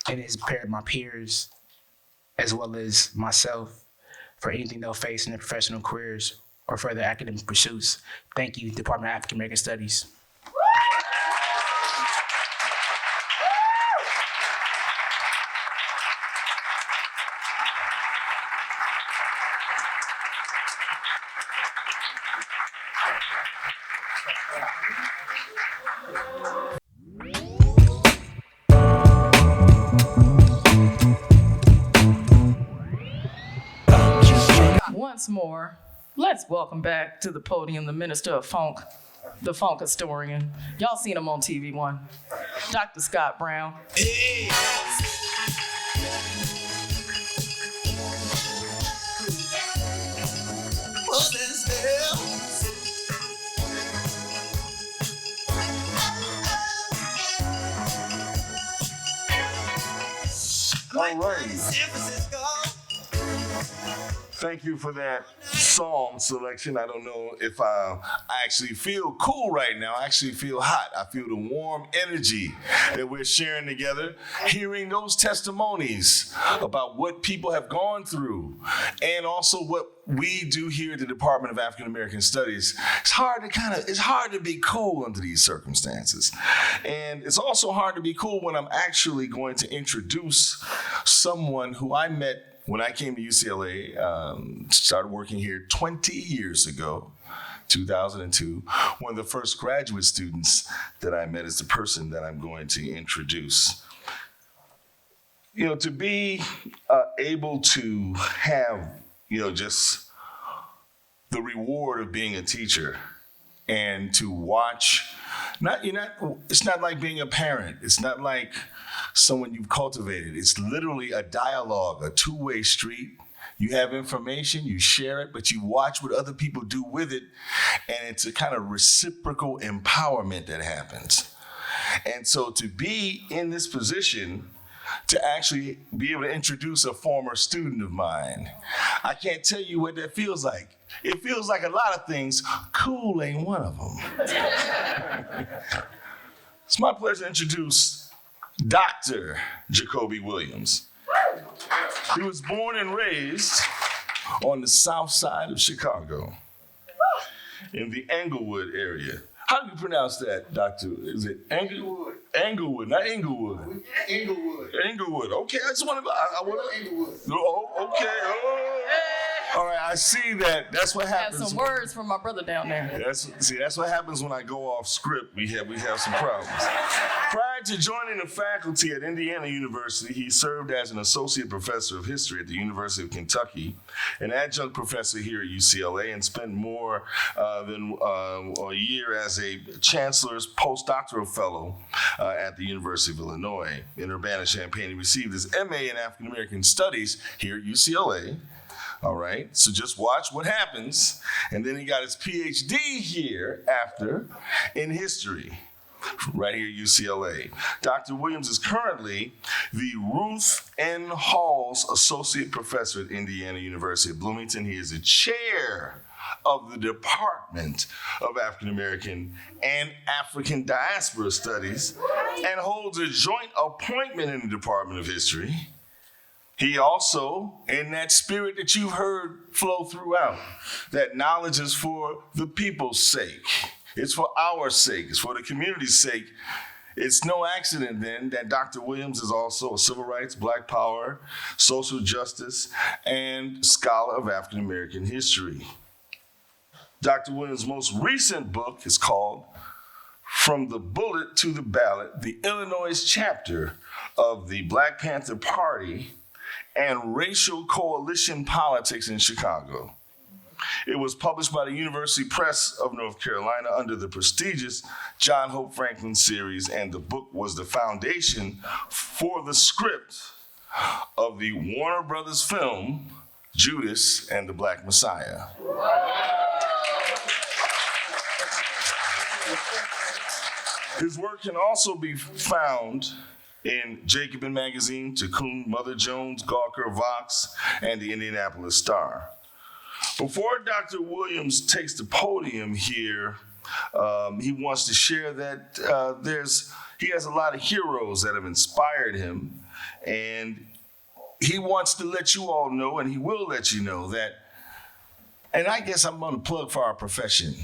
And it has prepared my peers, as well as myself, for anything they'll face in their professional careers or further academic pursuits. Thank you, Department of African American Studies. Once more, let's welcome back to the podium the Minister of Funk, the Funk historian. Y'all seen him on TV One, Dr. Scott Brown. Hey. All right. Thank you for that song selection. I don't know if I actually feel cool right now. I actually feel hot. I feel the warm energy that we're sharing together, hearing those testimonies about what people have gone through and also what we do here at the Department of African American Studies. It's hard to be cool under these circumstances. And it's also hard to be cool when I'm actually going to introduce someone who I met when I came to UCLA, started working here 20 years ago, 2002, one of the first graduate students that I met is the person that I'm going to introduce. You know, to be able to have, just the reward of being a teacher and to watch, it's not like being a parent. It's not like someone you've cultivated. It's literally a dialogue, a two-way street. You have information, you share it, but you watch what other people do with it, and it's a kind of reciprocal empowerment that happens. And so to be in this position, to actually be able to introduce a former student of mine, I can't tell you what that feels like. It feels like a lot of things. Cool ain't one of them. It's my pleasure to introduce Dr. Jacoby Williams. He was born and raised on the south side of Chicago in the Englewood area. How do you pronounce that, Doctor? Is it Englewood? Englewood, not Inglewood. Inglewood. Inglewood. Okay, I just want to. I want to. Inglewood. Oh, okay. Oh. All right, I see that. That's what happens. Got some words from my brother down there. That's what happens when I go off script. We have some problems. Prior to joining the faculty at Indiana University, he served as an associate professor of history at the University of Kentucky, an adjunct professor here at UCLA, and spent more than a year as a chancellor's postdoctoral fellow at the University of Illinois. In Urbana-Champaign, he received his MA in African American Studies here at UCLA. All right, so just watch what happens. And then he got his PhD here after in history, right here at UCLA. Dr. Williams is currently the Ruth N. Halls Associate Professor at Indiana University at Bloomington. He is the chair of the Department of African American and African Diaspora Studies and holds a joint appointment in the Department of History. He also, in that spirit that you've heard flow throughout, that knowledge is for the people's sake. It's for our sake. It's for the community's sake. It's no accident then that Dr. Williams is also a civil rights, Black power, social justice, and scholar of African American history. Dr. Williams' most recent book is called From the Bullet to the Ballot, the Illinois chapter of the Black Panther Party and Racial Coalition Politics in Chicago. It was published by the University Press of North Carolina under the prestigious John Hope Franklin series, and the book was the foundation for the script of the Warner Brothers film, Judas and the Black Messiah. His work can also be found in Jacobin Magazine, Tikkun, Mother Jones, Gawker, Vox, and the Indianapolis Star. Before Dr. Williams takes the podium here, he wants to share that he has a lot of heroes that have inspired him, and he wants to let you all know, and he will let you know that, and I guess I'm going to plug for our profession.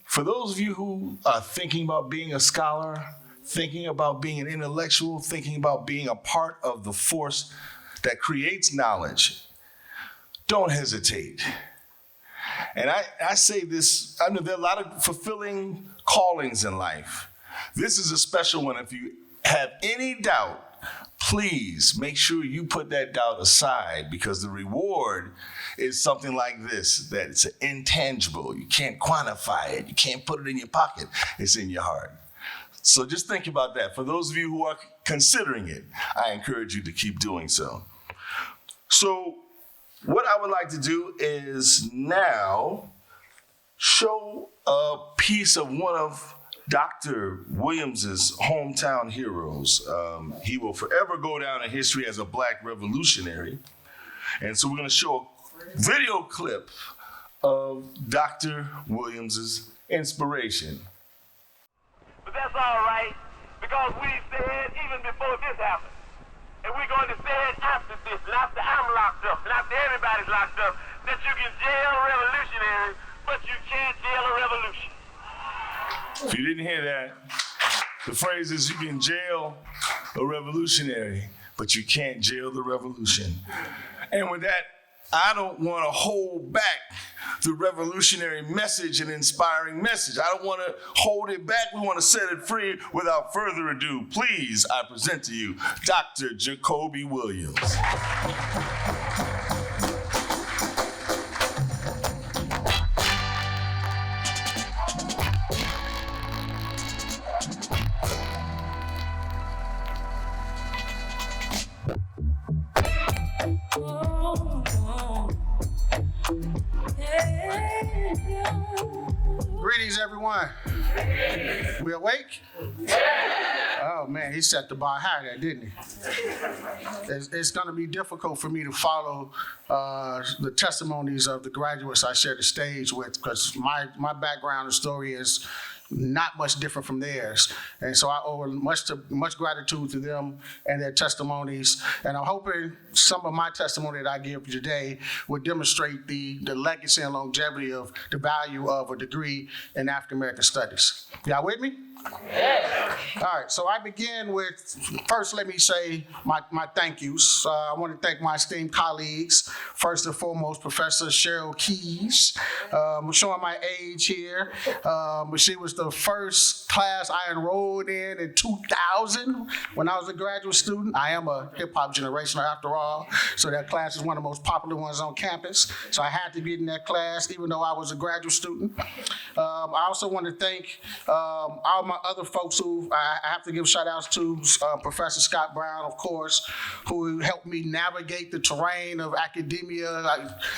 For those of you who are thinking about being a scholar, thinking about being an intellectual, thinking about being a part of the force that creates knowledge, don't hesitate. And I say this, I know there are a lot of fulfilling callings in life. This is a special one. If you have any doubt, please make sure you put that doubt aside, because the reward is something like this, that it's intangible. You can't quantify it. You can't put it in your pocket. It's in your heart. So just think about that. For those of you who are considering it, I encourage you to keep doing so. So what I would like to do is now show a piece of one of Dr. Williams's hometown heroes. He will forever go down in history as a Black revolutionary. And so we're going to show a video clip of Dr. Williams's inspiration. But that's all right, because we said even before this happened, and we're going to say it after this, and after I'm locked up, and after everybody's locked up, that you can jail a revolutionary, but you can't jail a revolution. If you didn't hear that, the phrase is you can jail a revolutionary, but you can't jail the revolution. And with that, I don't want to hold back the revolutionary message and inspiring message. I don't want to hold it back. We want to set it free. Without further ado, please, I present to you Dr. Jacoby Williams. Greetings, everyone. We awake? Oh man, he set the bar high there, didn't he? It's going to be difficult for me to follow the testimonies of the graduates I share the stage with, because my background and story is, not much different from theirs. And so I owe much gratitude to them and their testimonies. And I'm hoping some of my testimony that I give today will demonstrate the legacy and longevity of the value of a degree in African American Studies. Y'all with me? Yes. All right, so I begin with, first let me say my thank yous. I want to thank my esteemed colleagues. First and foremost, Professor Cheryl Keys. I'm showing my age here, but she was the first class I enrolled in 2000 when I was a graduate student. I am a hip hop generationer after all, so that class is one of the most popular ones on campus. So I had to be in that class even though I was a graduate student. I also want to thank all my other folks who I have to give shout outs to, Professor Scott Brown, of course, who helped me navigate the terrain of academia,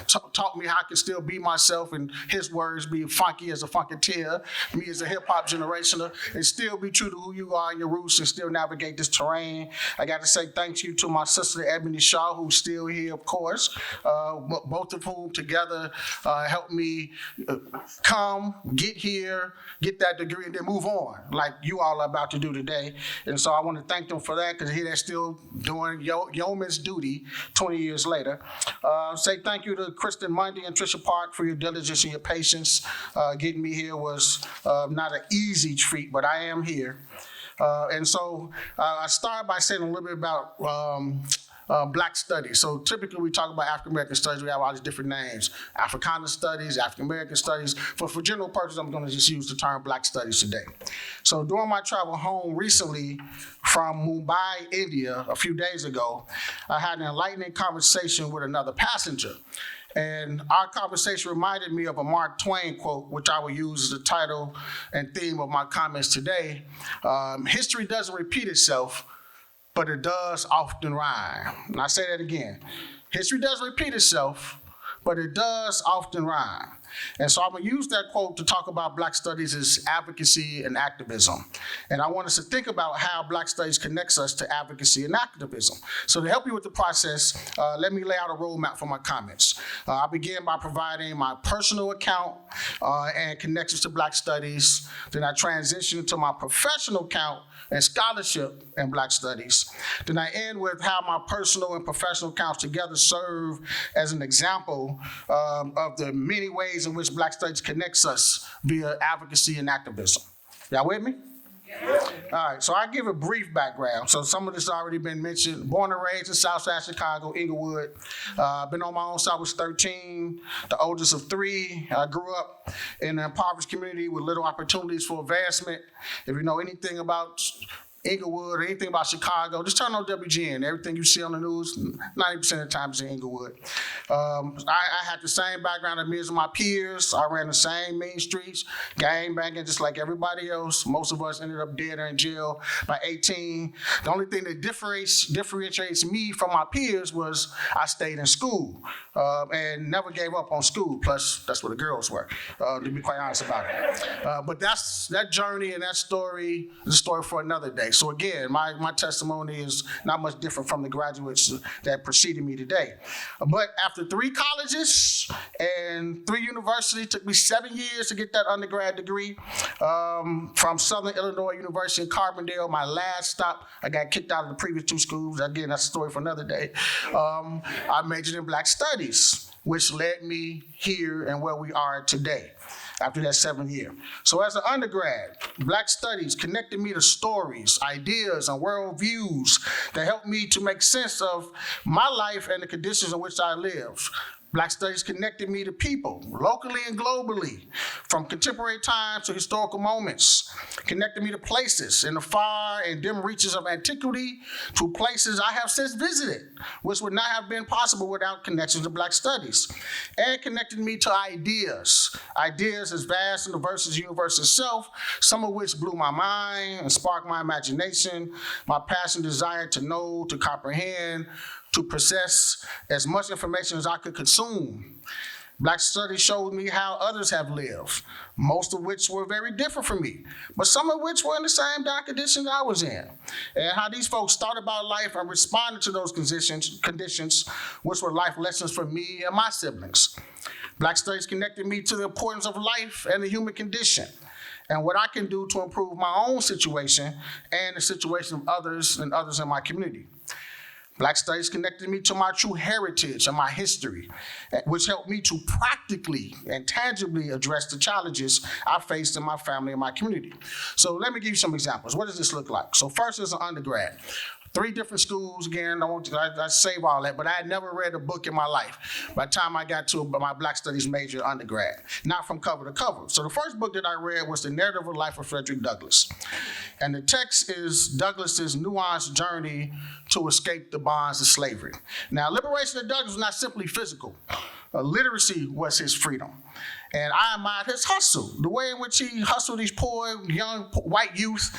taught me how I can still be myself, in his words, be funky as a funketeer, me as a hip hop generationer, and still be true to who you are and your roots and still navigate this terrain. I got to say thank you to my sister Ebony Shaw, who's still here, of course, both of whom together helped me come, get here, get that degree, and then move on, like you all are about to do today. And so I want to thank them for that, because here they're still doing yeoman's duty 20 years later. Say thank you to Kristen Mundy and Trisha Park for your diligence and your patience. Getting me here was not an easy treat, but I am here. And so I started by saying a little bit about Black studies. So typically we talk about African American studies, we have all these different names. Africana studies, African American studies. For general purposes, I'm going to just use the term Black studies today. So during my travel home recently from Mumbai, India, a few days ago, I had an enlightening conversation with another passenger. And our conversation reminded me of a Mark Twain quote, which I will use as the title and theme of my comments today. History doesn't repeat itself, but it does often rhyme. And I say that again. History does repeat itself, but it does often rhyme. And so I'm gonna use that quote to talk about Black studies as advocacy and activism. And I want us to think about how Black studies connects us to advocacy and activism. So to help you with the process, let me lay out a roadmap for my comments. I begin by providing my personal account and connections to Black studies. Then I transition to my professional account and scholarship in Black studies. Then I end with how my personal and professional accounts together serve as an example of the many ways in which Black studies connects us via advocacy and activism. Y'all with me? All right, so I give a brief background. So some of this has already been mentioned. Born and raised in Southside Chicago, Inglewood. Been on my own since I was 13, the oldest of three. I grew up in an impoverished community with little opportunities for advancement. If you know anything about Inglewood or anything about Chicago, just turn on WGN. Everything you see on the news, 90% of the time is in Inglewood. I had the same background as me as my peers. I ran the same mean streets, gang banging just like everybody else. Most of us ended up dead or in jail by 18. The only thing that differentiates me from my peers was I stayed in school and never gave up on school. Plus, that's where the girls were, to be quite honest about it. But that journey and that story is a story for another day. So again, my testimony is not much different from the graduates that preceded me today. But after 3 colleges and 3 universities, it took me 7 years to get that undergrad degree. From Southern Illinois University in Carbondale, my last stop, I got kicked out of the previous 2 schools. Again, that's a story for another day. I majored in Black studies, which led me here and where we are today after that 7th year. So as an undergrad, Black studies connected me to stories, ideas, and worldviews that helped me to make sense of my life and the conditions in which I live. Black studies connected me to people, locally and globally, from contemporary times to historical moments. Connected me to places in the far and dim reaches of antiquity to places I have since visited, which would not have been possible without connections to Black studies. And connected me to ideas as vast and diverse as the universe itself, some of which blew my mind and sparked my imagination, my passion, desire to know, to comprehend, to possess as much information as I could consume. Black studies showed me how others have lived, most of which were very different from me, but some of which were in the same dark conditions I was in, and how these folks thought about life and responded to those conditions, which were life lessons for me and my siblings. Black studies connected me to the importance of life and the human condition, and what I can do to improve my own situation and the situation of others and others in my community. Black studies connected me to my true heritage and my history, which helped me to practically and tangibly address the challenges I faced in my family and my community. So let me give you some examples. What does this look like? So first, as an undergrad, 3 different schools, again, I save all that, but I had never read a book in my life by the time I got to my Black Studies major undergrad, not from cover to cover. So the first book that I read was The Narrative of Life of Frederick Douglass. And the text is Douglass's nuanced journey to escape the bonds of slavery. Now, liberation of Douglass was not simply physical. Literacy was his freedom. And I admired his hustle, the way in which he hustled these poor, young, white youth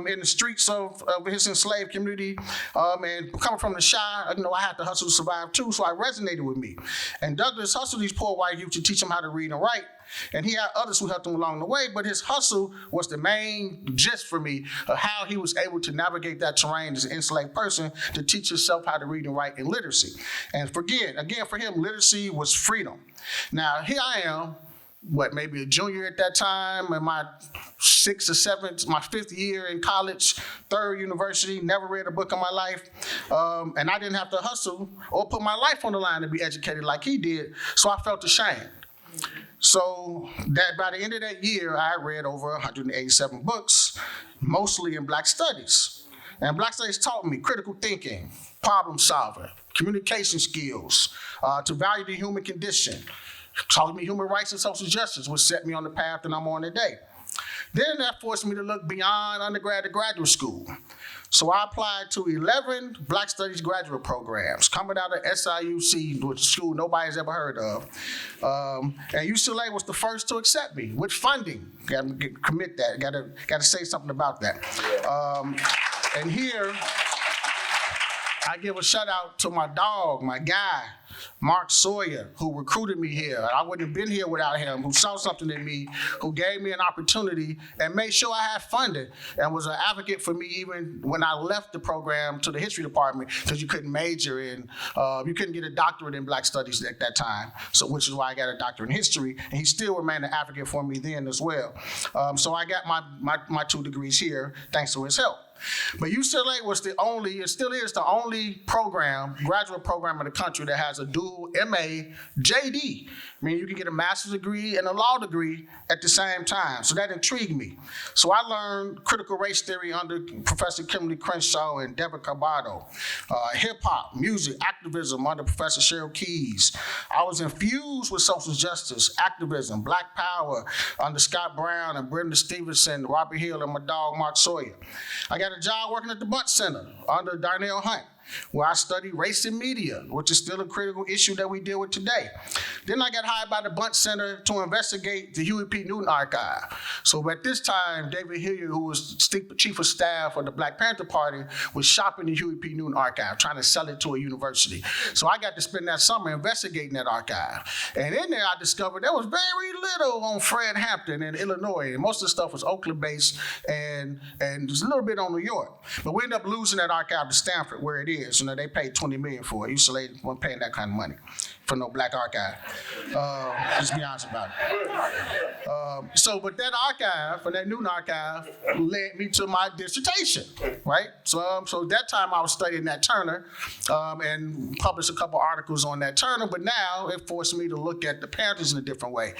in the streets of his enslaved community. And coming from the Chi, I had to hustle to survive too, so it resonated with me. And Douglass hustled these poor white youth to teach them how to read and write. And he had others who helped him along the way, but his hustle was the main gist for me of how he was able to navigate that terrain as an enslaved person to teach himself how to read and write and literacy. And for him, literacy was freedom. Now, here I am, maybe a junior at that time, in my 6th or 7th, my 5th year in college, 3rd university, never read a book in my life. And I didn't have to hustle or put my life on the line to be educated like he did, so I felt ashamed. So that by the end of that year, I read over 187 books, mostly in Black studies. And Black studies taught me critical thinking, problem solving, communication skills, to value the human condition, taught me human rights and social justice, which set me on the path that I'm on today. Then that forced me to look beyond undergrad to graduate school. So I applied to 11 Black Studies graduate programs coming out of SIUC, which is a school nobody's ever heard of. And UCLA was the first to accept me with funding. Got to commit that. Got to say something about that. And here, I give a shout out to my dog, my guy, Mark Sawyer, who recruited me here. I wouldn't have been here without him, who saw something in me, who gave me an opportunity and made sure I had funding and was an advocate for me even when I left the program to the history department, because you couldn't major in, you couldn't get a doctorate in Black studies at that time, so which is why I got a doctorate in history, and he still remained an advocate for me then as well. So I got my 2 degrees here thanks to his help. But UCLA was it still is the only graduate program in the country that has a dual MA JD. I mean, you can get a master's degree and a law degree at the same time. So that intrigued me. So I learned critical race theory under Professor Kimberly Crenshaw and Deborah Carballo, hip hop, music, activism under Professor Cheryl Keys. I was infused with social justice, activism, Black Power under Scott Brown and Brenda Stevenson, Robert Hill, and my dog Mark Sawyer. I got a job working at the Bundt Center under Darnell Hunt, where I studied race and media, which is still a critical issue that we deal with today. Then I got hired by the Bundt Center to investigate the Huey P. Newton archive. So at this time, David Hilliard, who was chief of staff of the Black Panther Party, was shopping the Huey P. Newton archive, trying to sell it to a university. So I got to spend that summer investigating that archive. And in there, I discovered there was very little on Fred Hampton in Illinois. And most of the stuff was Oakland-based and just a little bit on New York. But we ended up losing that archive to Stanford, where it is. They paid $20 million for it. UCLA wasn't paying that kind of money for no Black archive. Just be honest about it. But that archive, that Newton archive, led me to my dissertation, right? So that time I was studying Nat Turner and published a couple articles on Nat Turner, but now it forced me to look at the Panthers in a different way,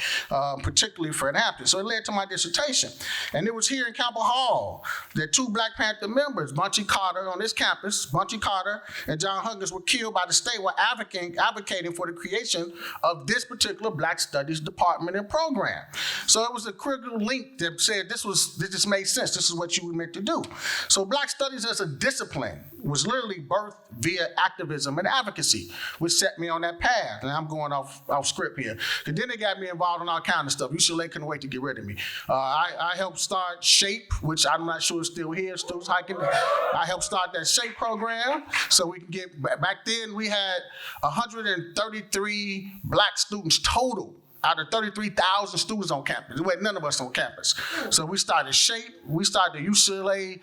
particularly Fred Hampton. So it led to my dissertation. And it was here in Campbell Hall that 2 Black Panther members, Bunchy Carter on this campus, Bunchy Carter and John Huggins, were killed by the state while advocating for the creation of this particular Black Studies department and program. So it was a critical link that said this made sense. This is what you were meant to do. So Black Studies as a discipline was literally birthed via activism and advocacy, which set me on that path. And I'm going off script here. And then they got me involved in all kinds of stuff. UCLA couldn't wait to get rid of me. I helped start SHAPE, which I'm not sure is still here, Stu's hiking. I helped start that SHAPE program so we can get, back then we had 133 Black students total out of 33,000 students on campus. There wasn't none of us on campus. So we started SHAPE. We started the UCLA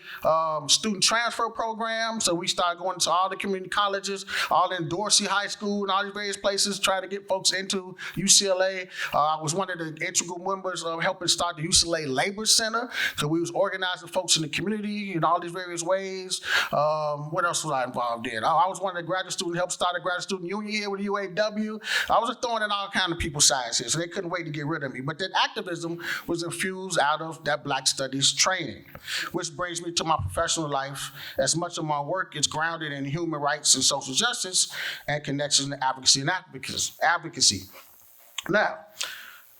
student transfer program. So we started going to all the community colleges, all in Dorsey High School and all these various places, trying to get folks into UCLA. I was one of the integral members of helping start the UCLA Labor Center. So we was organizing folks in the community in all these various ways. What else was I involved in? I was one of the graduate students, helped start a graduate student union here with UAW. I was just throwing in all kinds of people's sides here, so they couldn't wait to get rid of me. But that activism was infused out of that Black Studies training, which brings me to my professional life. As much of my work is grounded in human rights and social justice and connections to advocacy and advocacy. Now,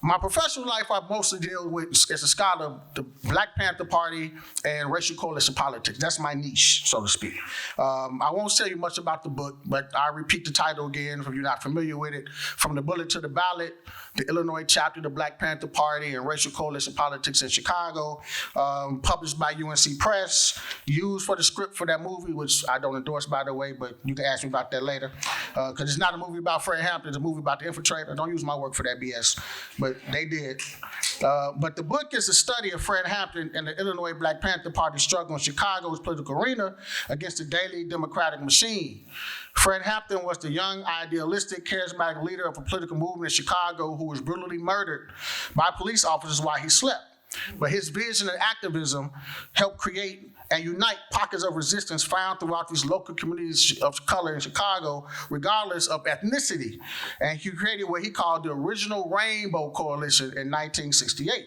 my professional life, I mostly deal with, as a scholar, the Black Panther Party and racial coalition politics. That's my niche, so to speak. I won't tell you much about the book, but I repeat the title again if you're not familiar with it. From the Bullet to the Ballot, the Illinois chapter of the Black Panther Party and racial coalition politics in Chicago, published by UNC Press, used for the script for that movie, which I don't endorse, by the way, but you can ask me about that later. Because it's not a movie about Fred Hampton, it's a movie about the infiltrator. Don't use my work for that BS. But they did. But the book is a study of Fred Hampton and the Illinois Black Panther Party struggle in Chicago's political arena against the daily Democratic machine. Fred Hampton was the young, idealistic, charismatic leader of a political movement in Chicago who was brutally murdered by police officers while he slept. But his vision and activism helped create and unite pockets of resistance found throughout these local communities of color in Chicago, regardless of ethnicity. And he created what he called the original Rainbow Coalition in 1968.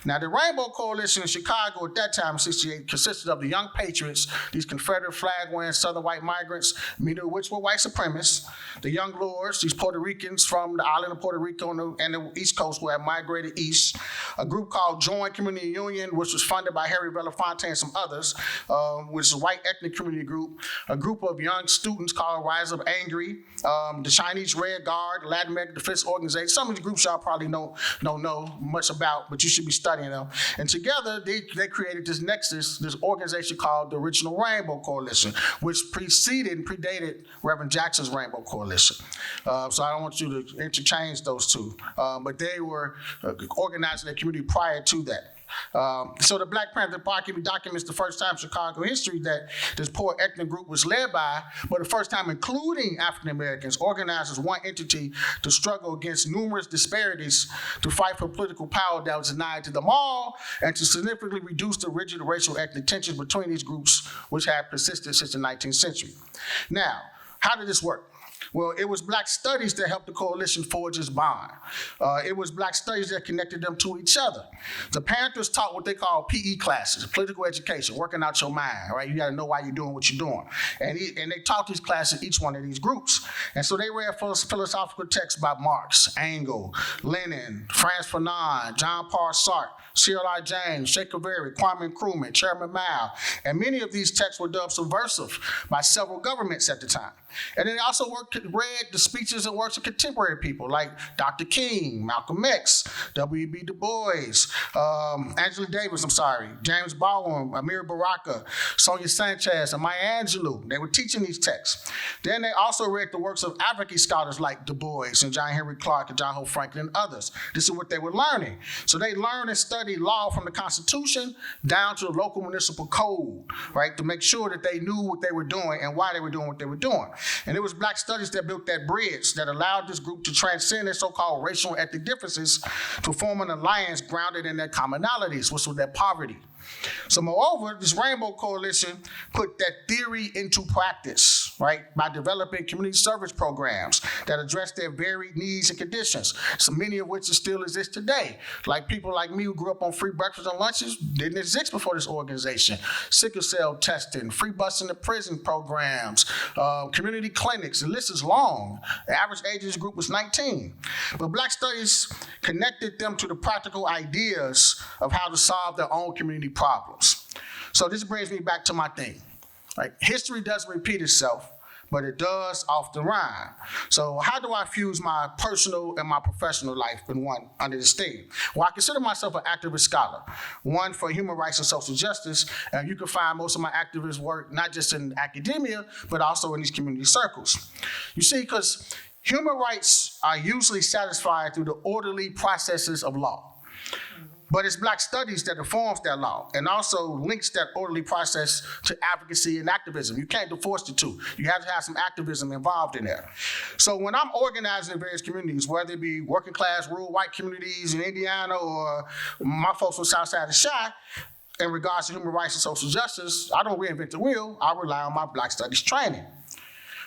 Now, the Rainbow Coalition in Chicago at that time, in 68, consisted of the Young Patriots, these Confederate flag-wearing Southern white migrants, many of which were white supremacists, the Young Lords, these Puerto Ricans from the island of Puerto Rico and the East Coast who had migrated east, a group called Joint Community Union, which was funded by Harry Belafonte and some others, which is a white ethnic community group, a group of young students called Rise Up Angry, the Chinese Red Guard, Latin American Defense Organization. Some of these groups y'all probably don't know much about, but you should be studying them. And together, they created this nexus, this organization called the Original Rainbow Coalition, which preceded and predated Reverend Jackson's Rainbow Coalition. So I don't want you to interchange those two. But they were organizing their community prior to that. So the Black Panther Party documents the first time in Chicago history that this poor ethnic group was led by, but the first time including African Americans, organized as one entity to struggle against numerous disparities, to fight for political power that was denied to them all, and to significantly reduce the rigid racial ethnic tensions between these groups, which had persisted since the 19th century. Now, how did this work? Well, it was Black studies that helped the coalition forge its bond. It was Black studies that connected them to each other. The Panthers taught what they call PE classes, political education, working out your mind, right? You gotta know why you're doing what you're doing. And they taught these classes each one of these groups. And so they read philosophical texts by Marx, Engels, Lenin, Franz Fanon, John Paul Sartre, Cyril I. James, Sheikh Very, Kwame Nkrumah, Chairman Mao. And many of these texts were dubbed subversive by several governments at the time. And they also read the speeches and works of contemporary people like Dr. King, Malcolm X, W.E.B. Du Bois, Angela Davis, James Baldwin, Amir Baraka, Sonia Sanchez, and Maya Angelou. They were teaching these texts. Then they also read the works of advocacy scholars like Du Bois and John Henry Clark and John Hope Franklin and others. This is what they were learning. So they learned and studied law from the Constitution down to the local municipal code, right, to make sure that they knew what they were doing and why they were doing what they were doing. And it was Black studies that built that bridge that allowed this group to transcend their so-called racial and ethnic differences to form an alliance grounded in their commonalities, which was their poverty. So moreover, this Rainbow Coalition put that theory into practice, right, by developing community service programs that address their varied needs and conditions, so many of which still exist today. Like people like me who grew up on free breakfast and lunches didn't exist before this organization. Sickle cell testing, free busing to prison programs, community clinics, the list is long. The average age of this group was 19. But Black studies connected them to the practical ideas of how to solve their own community problems. So this brings me back to my thing. Right? History doesn't repeat itself, but it does often rhyme. So how do I fuse my personal and my professional life in one under this theme? Well, I consider myself an activist scholar, one for human rights and social justice, and you can find most of my activist work not just in academia, but also in these community circles. You see, because Human rights are usually satisfied through the orderly processes of law. But it's Black studies that informs that law and also links that orderly process to advocacy and activism. You can't divorce the two. You have to have some activism involved in there. So when I'm organizing in various communities, whether it be working class, rural white communities in Indiana or my folks on South Side of Chi, in regards to human rights and social justice, I don't reinvent the wheel. I rely on my Black studies training.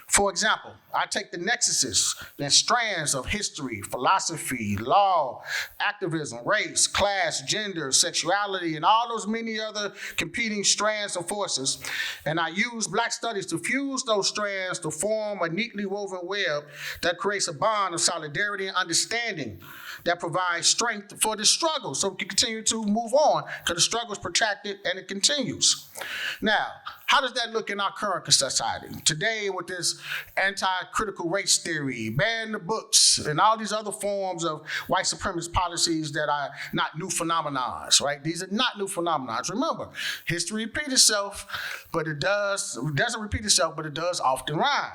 For example, I take the nexuses and strands of history, philosophy, law, activism, race, class, gender, sexuality, and all those many other competing strands of forces, and I use Black studies to fuse those strands to form a neatly woven web that creates a bond of solidarity and understanding that provides strength for the struggle so we can continue to move on because the struggle is protracted and it continues. Now, how does that look in our current society? Today, with this anti-critical race theory, ban the books, and all these other forms of white supremacist policies that are not new phenomena, right? These are not new phenomena. Remember, history repeats itself, but it doesn't repeat itself, but it does often rhyme.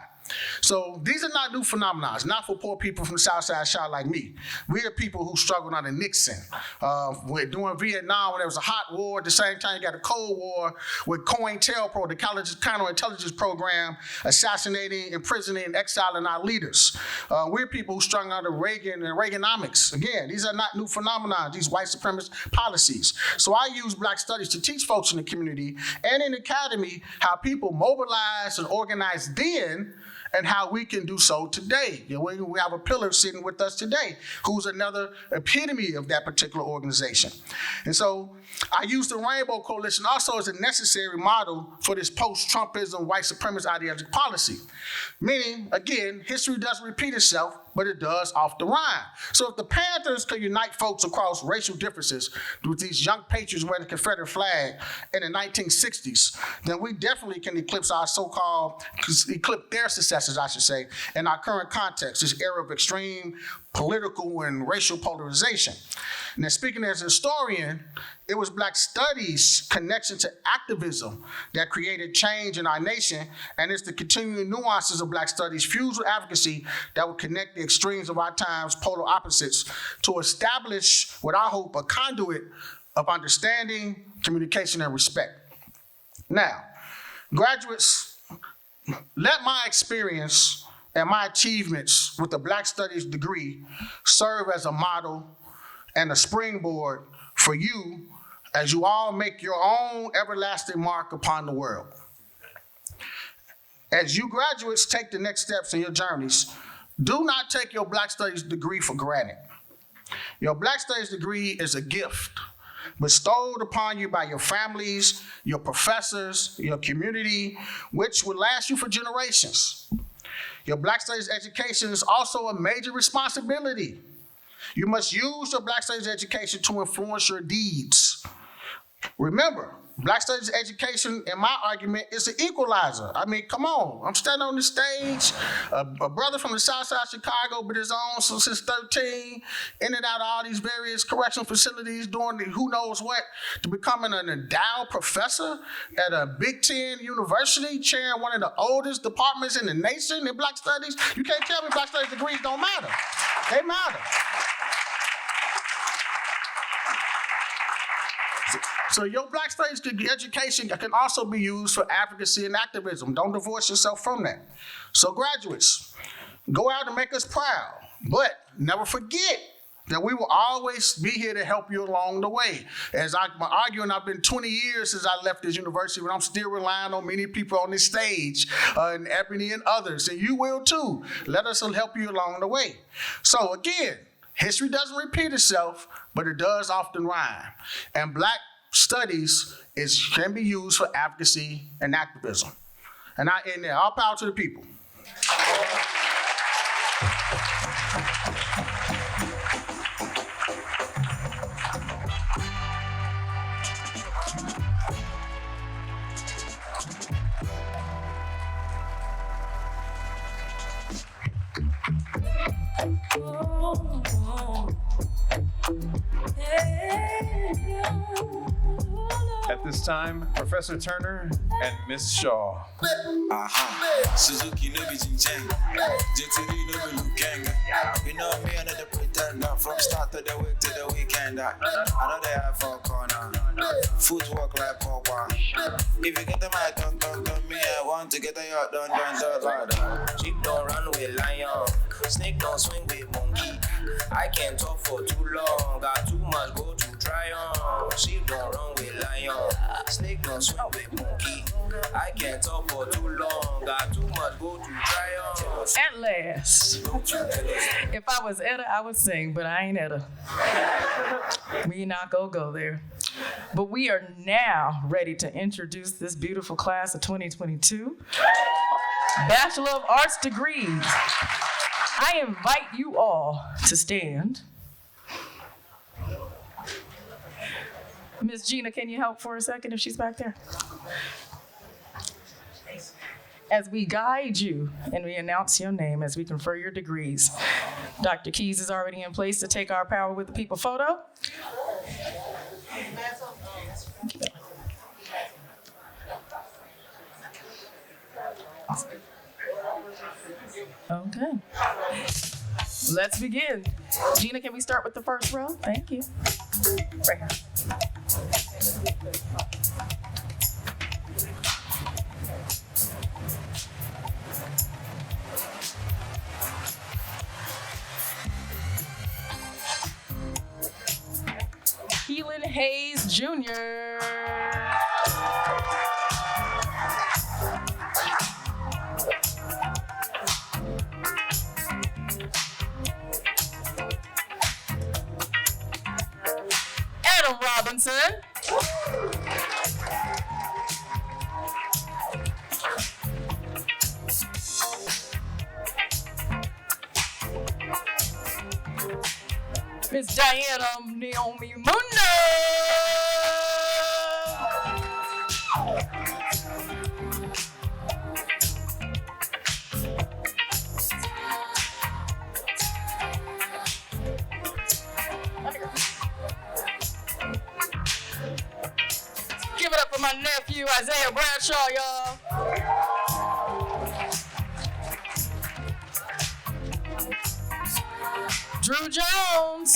So these are not new phenomena, not for poor people from the South Side Chi like me. We are people who struggled under Nixon. During Vietnam, when there was a hot war, at the same time you got a Cold War with COINTELPRO, the college counterintelligence program, assassinating, imprisoning, and exiling our leaders. We're people who struggled under Reagan and Reaganomics. Again, these are not new phenomena, these white supremacist policies. So I use Black studies to teach folks in the community and in the academy how people mobilize and organize then and how we can do so today. You know, we have a pillar sitting with us today who's another epitome of that particular organization. And so I use the Rainbow Coalition also as a necessary model for this post-Trumpism, white supremacist ideological policy. Meaning, again, history doesn't repeat itself, but it does off the rhyme. So if the Panthers could unite folks across racial differences with these young patriots wearing the Confederate flag in the 1960s, then we definitely can eclipse their successes, I should say, in our current context, this era of extreme political and racial polarization. Now, speaking as a historian, it was Black studies' connection to activism that created change in our nation, and it's the continuing nuances of Black studies fused with advocacy that will connect the extremes of our time's polar opposites to establish, what I hope, a conduit of understanding, communication, and respect. Now, graduates, let my experience and my achievements with the Black Studies degree serve as a model and a springboard for you as you all make your own everlasting mark upon the world. As you graduates take the next steps in your journeys, do not take your Black Studies degree for granted. Your Black Studies degree is a gift bestowed upon you by your families, your professors, your community, which will last you for generations. Your Black Studies education is also a major responsibility. You must use your Black Studies education to influence your deeds. Remember, Black Studies education, in my argument, is an equalizer. I mean, come on. I'm standing on the stage, a brother from the South Side of Chicago, been his own since 13, in and out of all these various correctional facilities, doing who knows what, to becoming an endowed professor at a Big Ten university, chairing one of the oldest departments in the nation in Black Studies. You can't tell me Black Studies degrees don't matter. They matter. So your Black Studies education can also be used for advocacy and activism. Don't divorce yourself from that. So graduates, go out and make us proud, but never forget that we will always be here to help you along the way. As I'm arguing, I've been 20 years since I left this university, but I'm still relying on many people on this stage, and Ebony and others, and you will too. Let us help you along the way. So again, history doesn't repeat itself, but it does often rhyme. And Black Studies can be used for advocacy and activism. And I end there. All power to the people. at this time, Professor Turner and Miss Shaw. Suzuki no be Jincheng, JTD no be Lukenga. You know me, another pretender from start to the week to the weekend. I know they have for corner, footwork like Pogba. If you get them out, don't me, I want to get a yacht done. Sheep don't run with lion, snake don't swing with monkey. I can't talk for too long, got too much go to try on. Sheep don't run with lion, snake don't swing with monkey. I can't talk for too long, got too much go to try on. At last. If I was Etta, I would sing, but I ain't Etta. We not gonna go there. But we are now ready to introduce this beautiful class of 2022. Bachelor of Arts degrees. I invite you all to stand. Miss Gina, can you help for a second if she's back there? As we guide you and we announce your name as we confer your degrees. Dr. Keys is already in place to take our Power with the People photo. Okay. Let's begin. Gina, can we start with the first row? Thank you. Right here. Keelan Hayes Jr. Adam Robinson. Miss Diana Naomi Mundo. Give it up for my nephew, Isaiah Bradshaw, y'all. Drew Jones.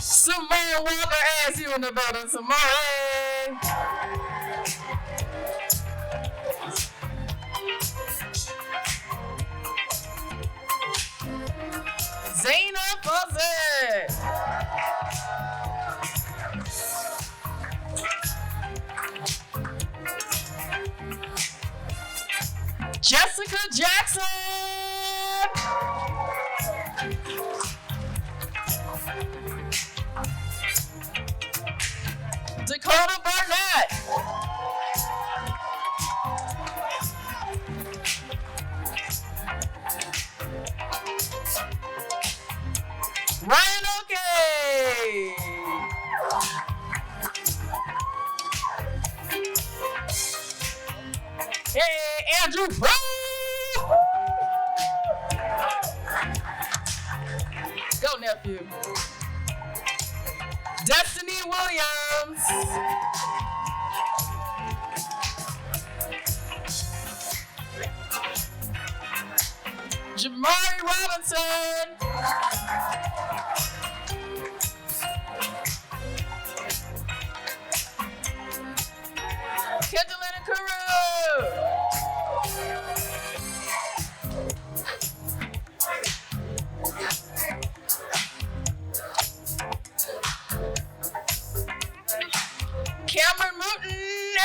Simone Walker, as you in the building, Simone. Zaina Fawcett. Jessica Jackson. Dakota Barnett. Ryan Oakey. Hey, Andrew Brown. Go, nephew. Destiny Williams. Jamari Robinson. Kendallin Carew. Cameron Mouton.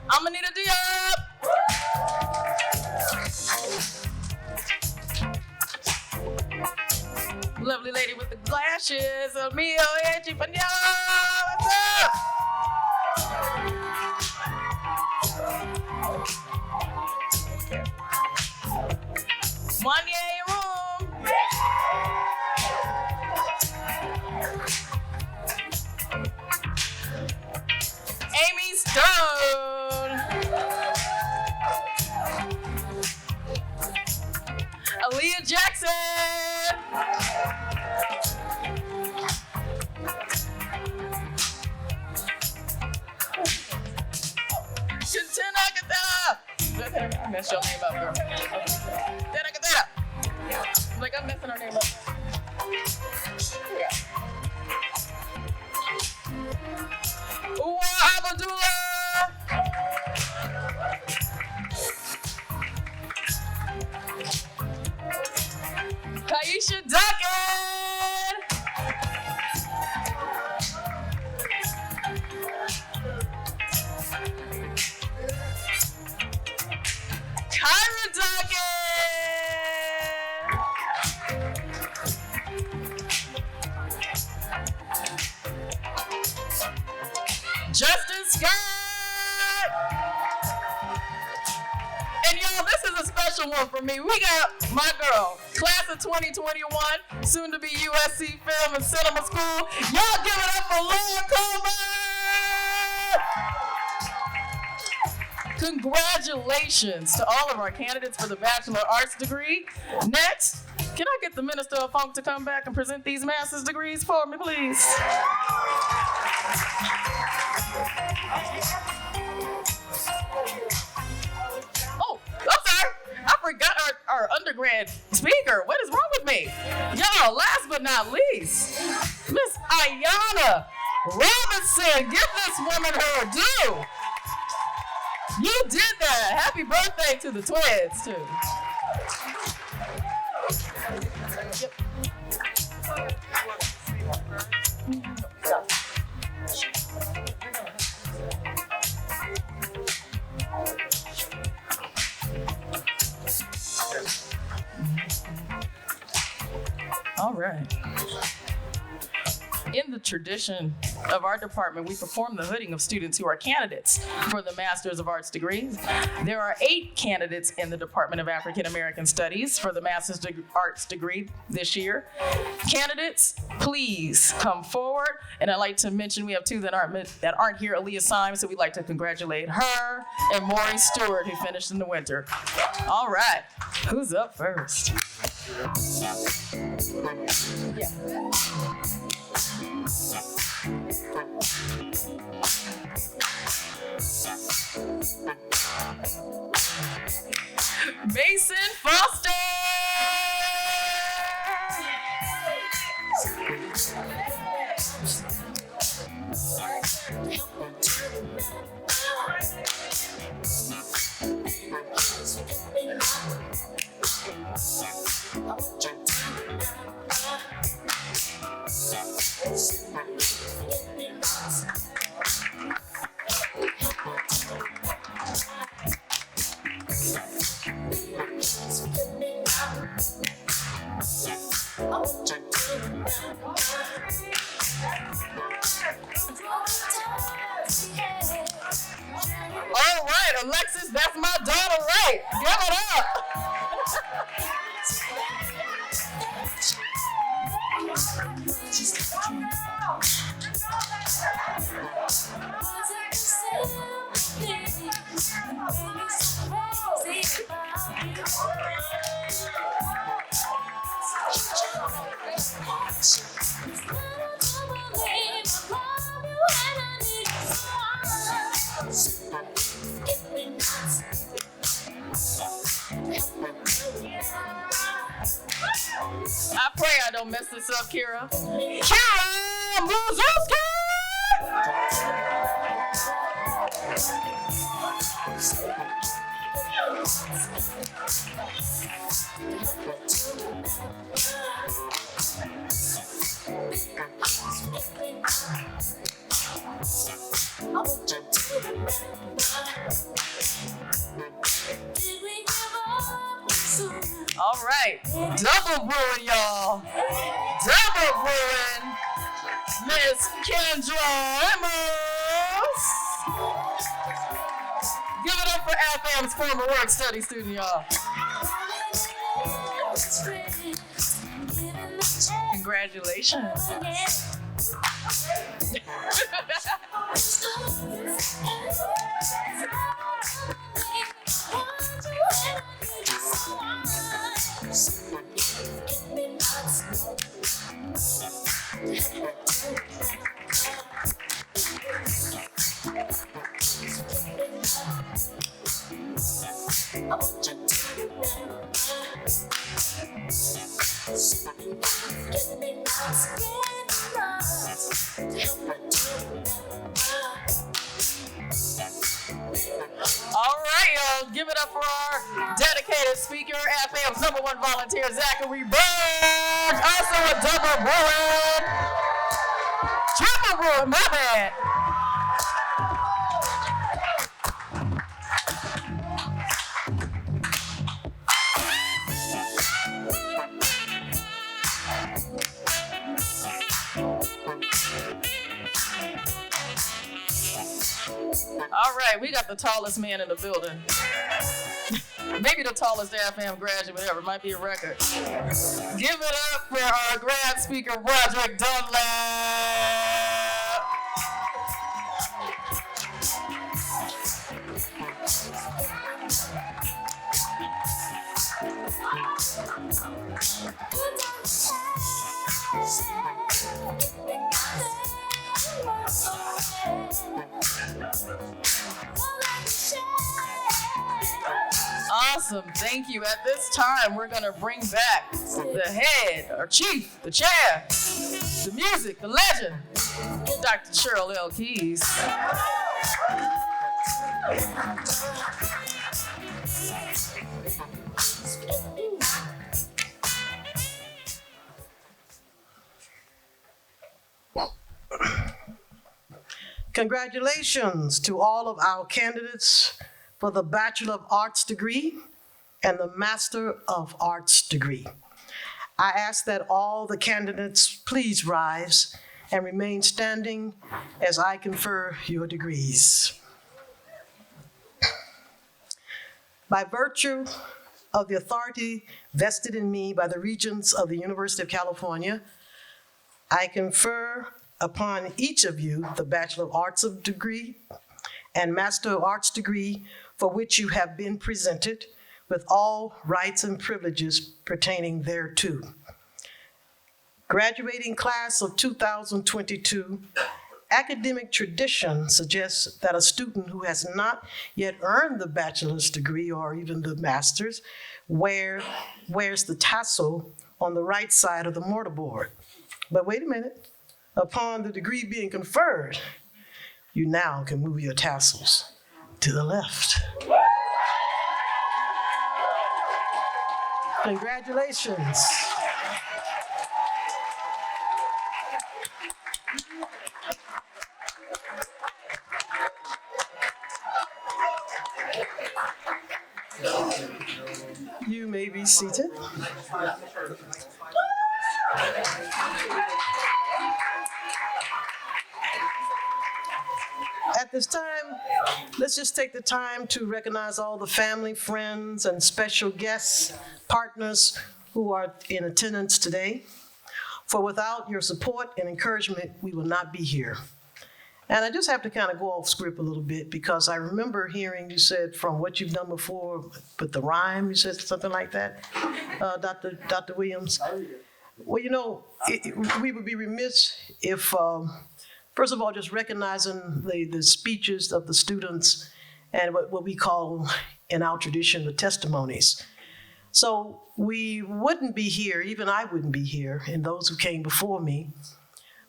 Amanita Diop. Lovely lady with the glasses, Mio Echipanya. What's up? Wanye Room. messed your name up, girl. That. Like I'm messing her name up. Kaisha Duncan. Kyra Duncan. Justin Scott. And y'all, this is a special one for me. We got my girl, class of 2021, soon to be USC Film and Cinema School. Y'all give it up for Laura Coleman! Congratulations to all of our candidates for the Bachelor of Arts degree. Next, can I get the Minister of Funk to come back and present these master's degrees for me, please? Oh, I'm sorry. I forgot our undergrad speaker. What is wrong with me? Y'all, last but not least, Miss Ayana Robinson. Give this woman her due. You did that. Happy birthday to the twins, too. All right. In the tradition of our department, we perform the hooding of students who are candidates for the Masters of Arts degrees. There are 8 candidates in the Department of African American Studies for the Masters of Arts degree this year. Candidates, please come forward. And I'd like to mention we have 2 that aren't here, Aaliyah Symes, so we'd like to congratulate her, and Maury Stewart, who finished in the winter. All right, who's up first? Yeah. Mason Foster! All right, Alexis, that's my daughter, right? Give it up. I pray I don't mess this up, Kira. Kira Muzowski! All right, double brewing, y'all. Double brewing. Miss Kendra Amos. Give it up for AFAM's former work study student, y'all. Congratulations. it up for our dedicated speaker, FAM's #1 volunteer, Zachary Burns. Also a double Bruin. Triple Bruin, my bad. All right, we got the tallest man in the building. Maybe the tallest AFM graduate ever. Might be a record. Give it up for our grad speaker, Roderick Dunlap. Awesome, thank you. At this time, we're gonna bring back the head, our chief, the chair, the music, the legend, Dr. Cheryl L. Keys. Congratulations to all of our candidates for the Bachelor of Arts degree and the Master of Arts degree. I ask that all the candidates please rise and remain standing as I confer your degrees. By virtue of the authority vested in me by the Regents of the University of California, I confer upon each of you the Bachelor of Arts degree and Master of Arts degree for which you have been presented with all rights and privileges pertaining thereto. Graduating class of 2022, academic tradition suggests that a student who has not yet earned the bachelor's degree or even the master's wears the tassel on the right side of the mortarboard. But wait a minute. Upon the degree being conferred, you now can move your tassels to the left. Congratulations. You may be seated. At this time, let's just take the time to recognize all the family, friends, and special guests, partners who are in attendance today. For without your support and encouragement, we will not be here. And I just have to kind of go off script a little bit because I remember hearing you said from what you've done before, but the rhyme, you said something like that, Dr. Williams. Well, you know, we would be remiss if, first of all, just recognizing the speeches of the students and what we call in our tradition, the testimonies. So we wouldn't be here, even I wouldn't be here, and those who came before me,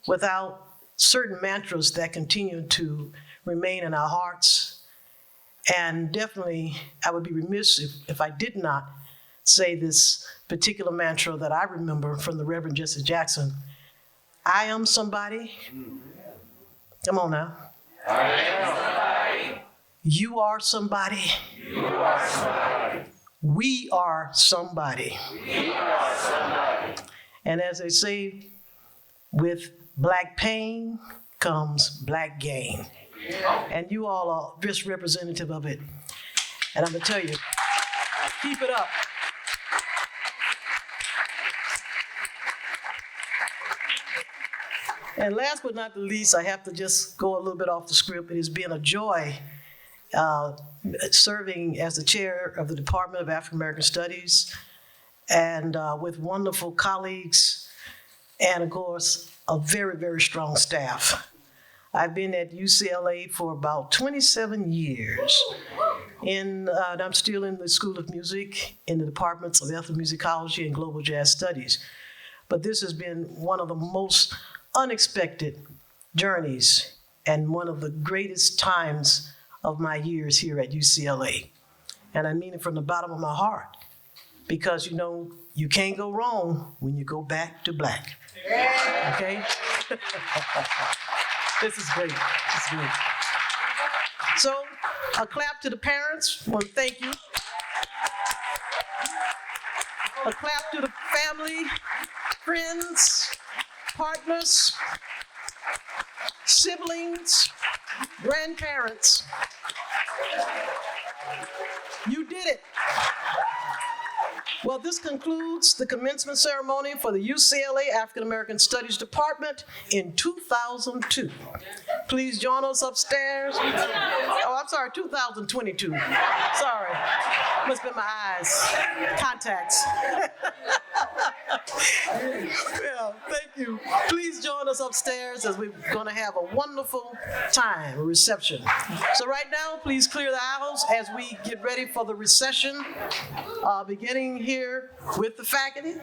without certain mantras that continue to remain in our hearts. And definitely, I would be remiss if I did not say this particular mantra that I remember from the Reverend Jesse Jackson. I am somebody. Come on now. I am somebody. You are somebody. You are somebody. We are somebody. We are somebody. And as they say, with black pain comes black gain. And you all are just representative of it. And I'm gonna tell you, keep it up. And last but not the least, I have to just go a little bit off the script. It has been a joy serving as the chair of the Department of African American Studies and with wonderful colleagues and, of course, a very, very strong staff. I've been at UCLA for about 27 years. And I'm still in the School of Music in the departments of ethnomusicology and global jazz studies. But this has been one of the most unexpected journeys and one of the greatest times of my years here at UCLA. And I mean it from the bottom of my heart. Because, you know, you can't go wrong when you go back to black. Okay? This is great. This is great. So, a clap to the parents. I want to thank you. A clap to the family, friends, partners, siblings, grandparents. You did it. Well, this concludes the commencement ceremony for the UCLA African American Studies Department in 2002. Please join us upstairs. Oh, I'm sorry, 2022. Sorry, must be my eyes, contacts. Well, thank you. Please join us upstairs as we're going to have a wonderful time, a reception. So right now, please clear the aisles as we get ready for the recession, beginning here with the faculty,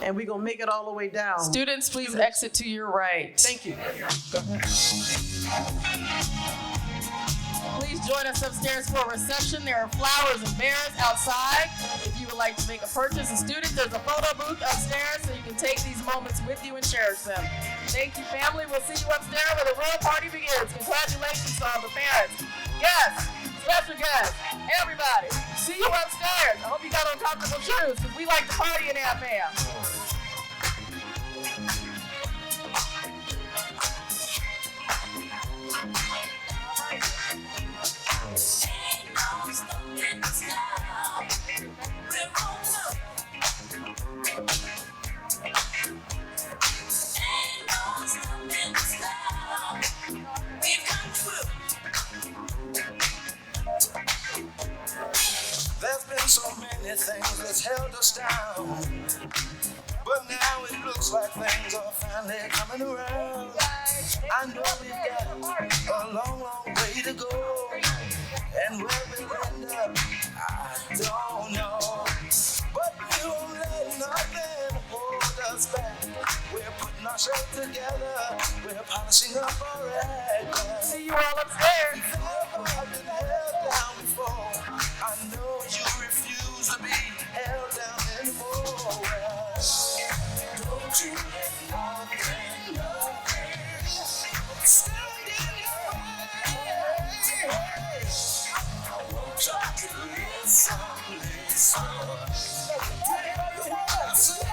and we're going to make it all the way down. Students, please exit to your right. Thank you. Go ahead. Please join us upstairs for a reception. There are flowers and berries outside. If you would like to make a purchase, and students, there's a photo booth upstairs so you can take these moments with you and cherish them. Thank you, family. We'll see you upstairs where the real party begins. Congratulations to all the parents, guests, special guests, everybody. See you upstairs. I hope you got on comfortable shoes because we like to party in our fam. There's been so many things that's held us down, but now it looks like things are finally coming around. I know we've got a long, long way to go, and where we'll end up, I don't know. But we won't let nothing hold us back. We're putting ourselves together, we're polishing up our act. See you all upstairs. We've never been held down before. I know you refuse to be held down anymore. Don't you let nothing stand in your way. I won't try to listen. Take what I say.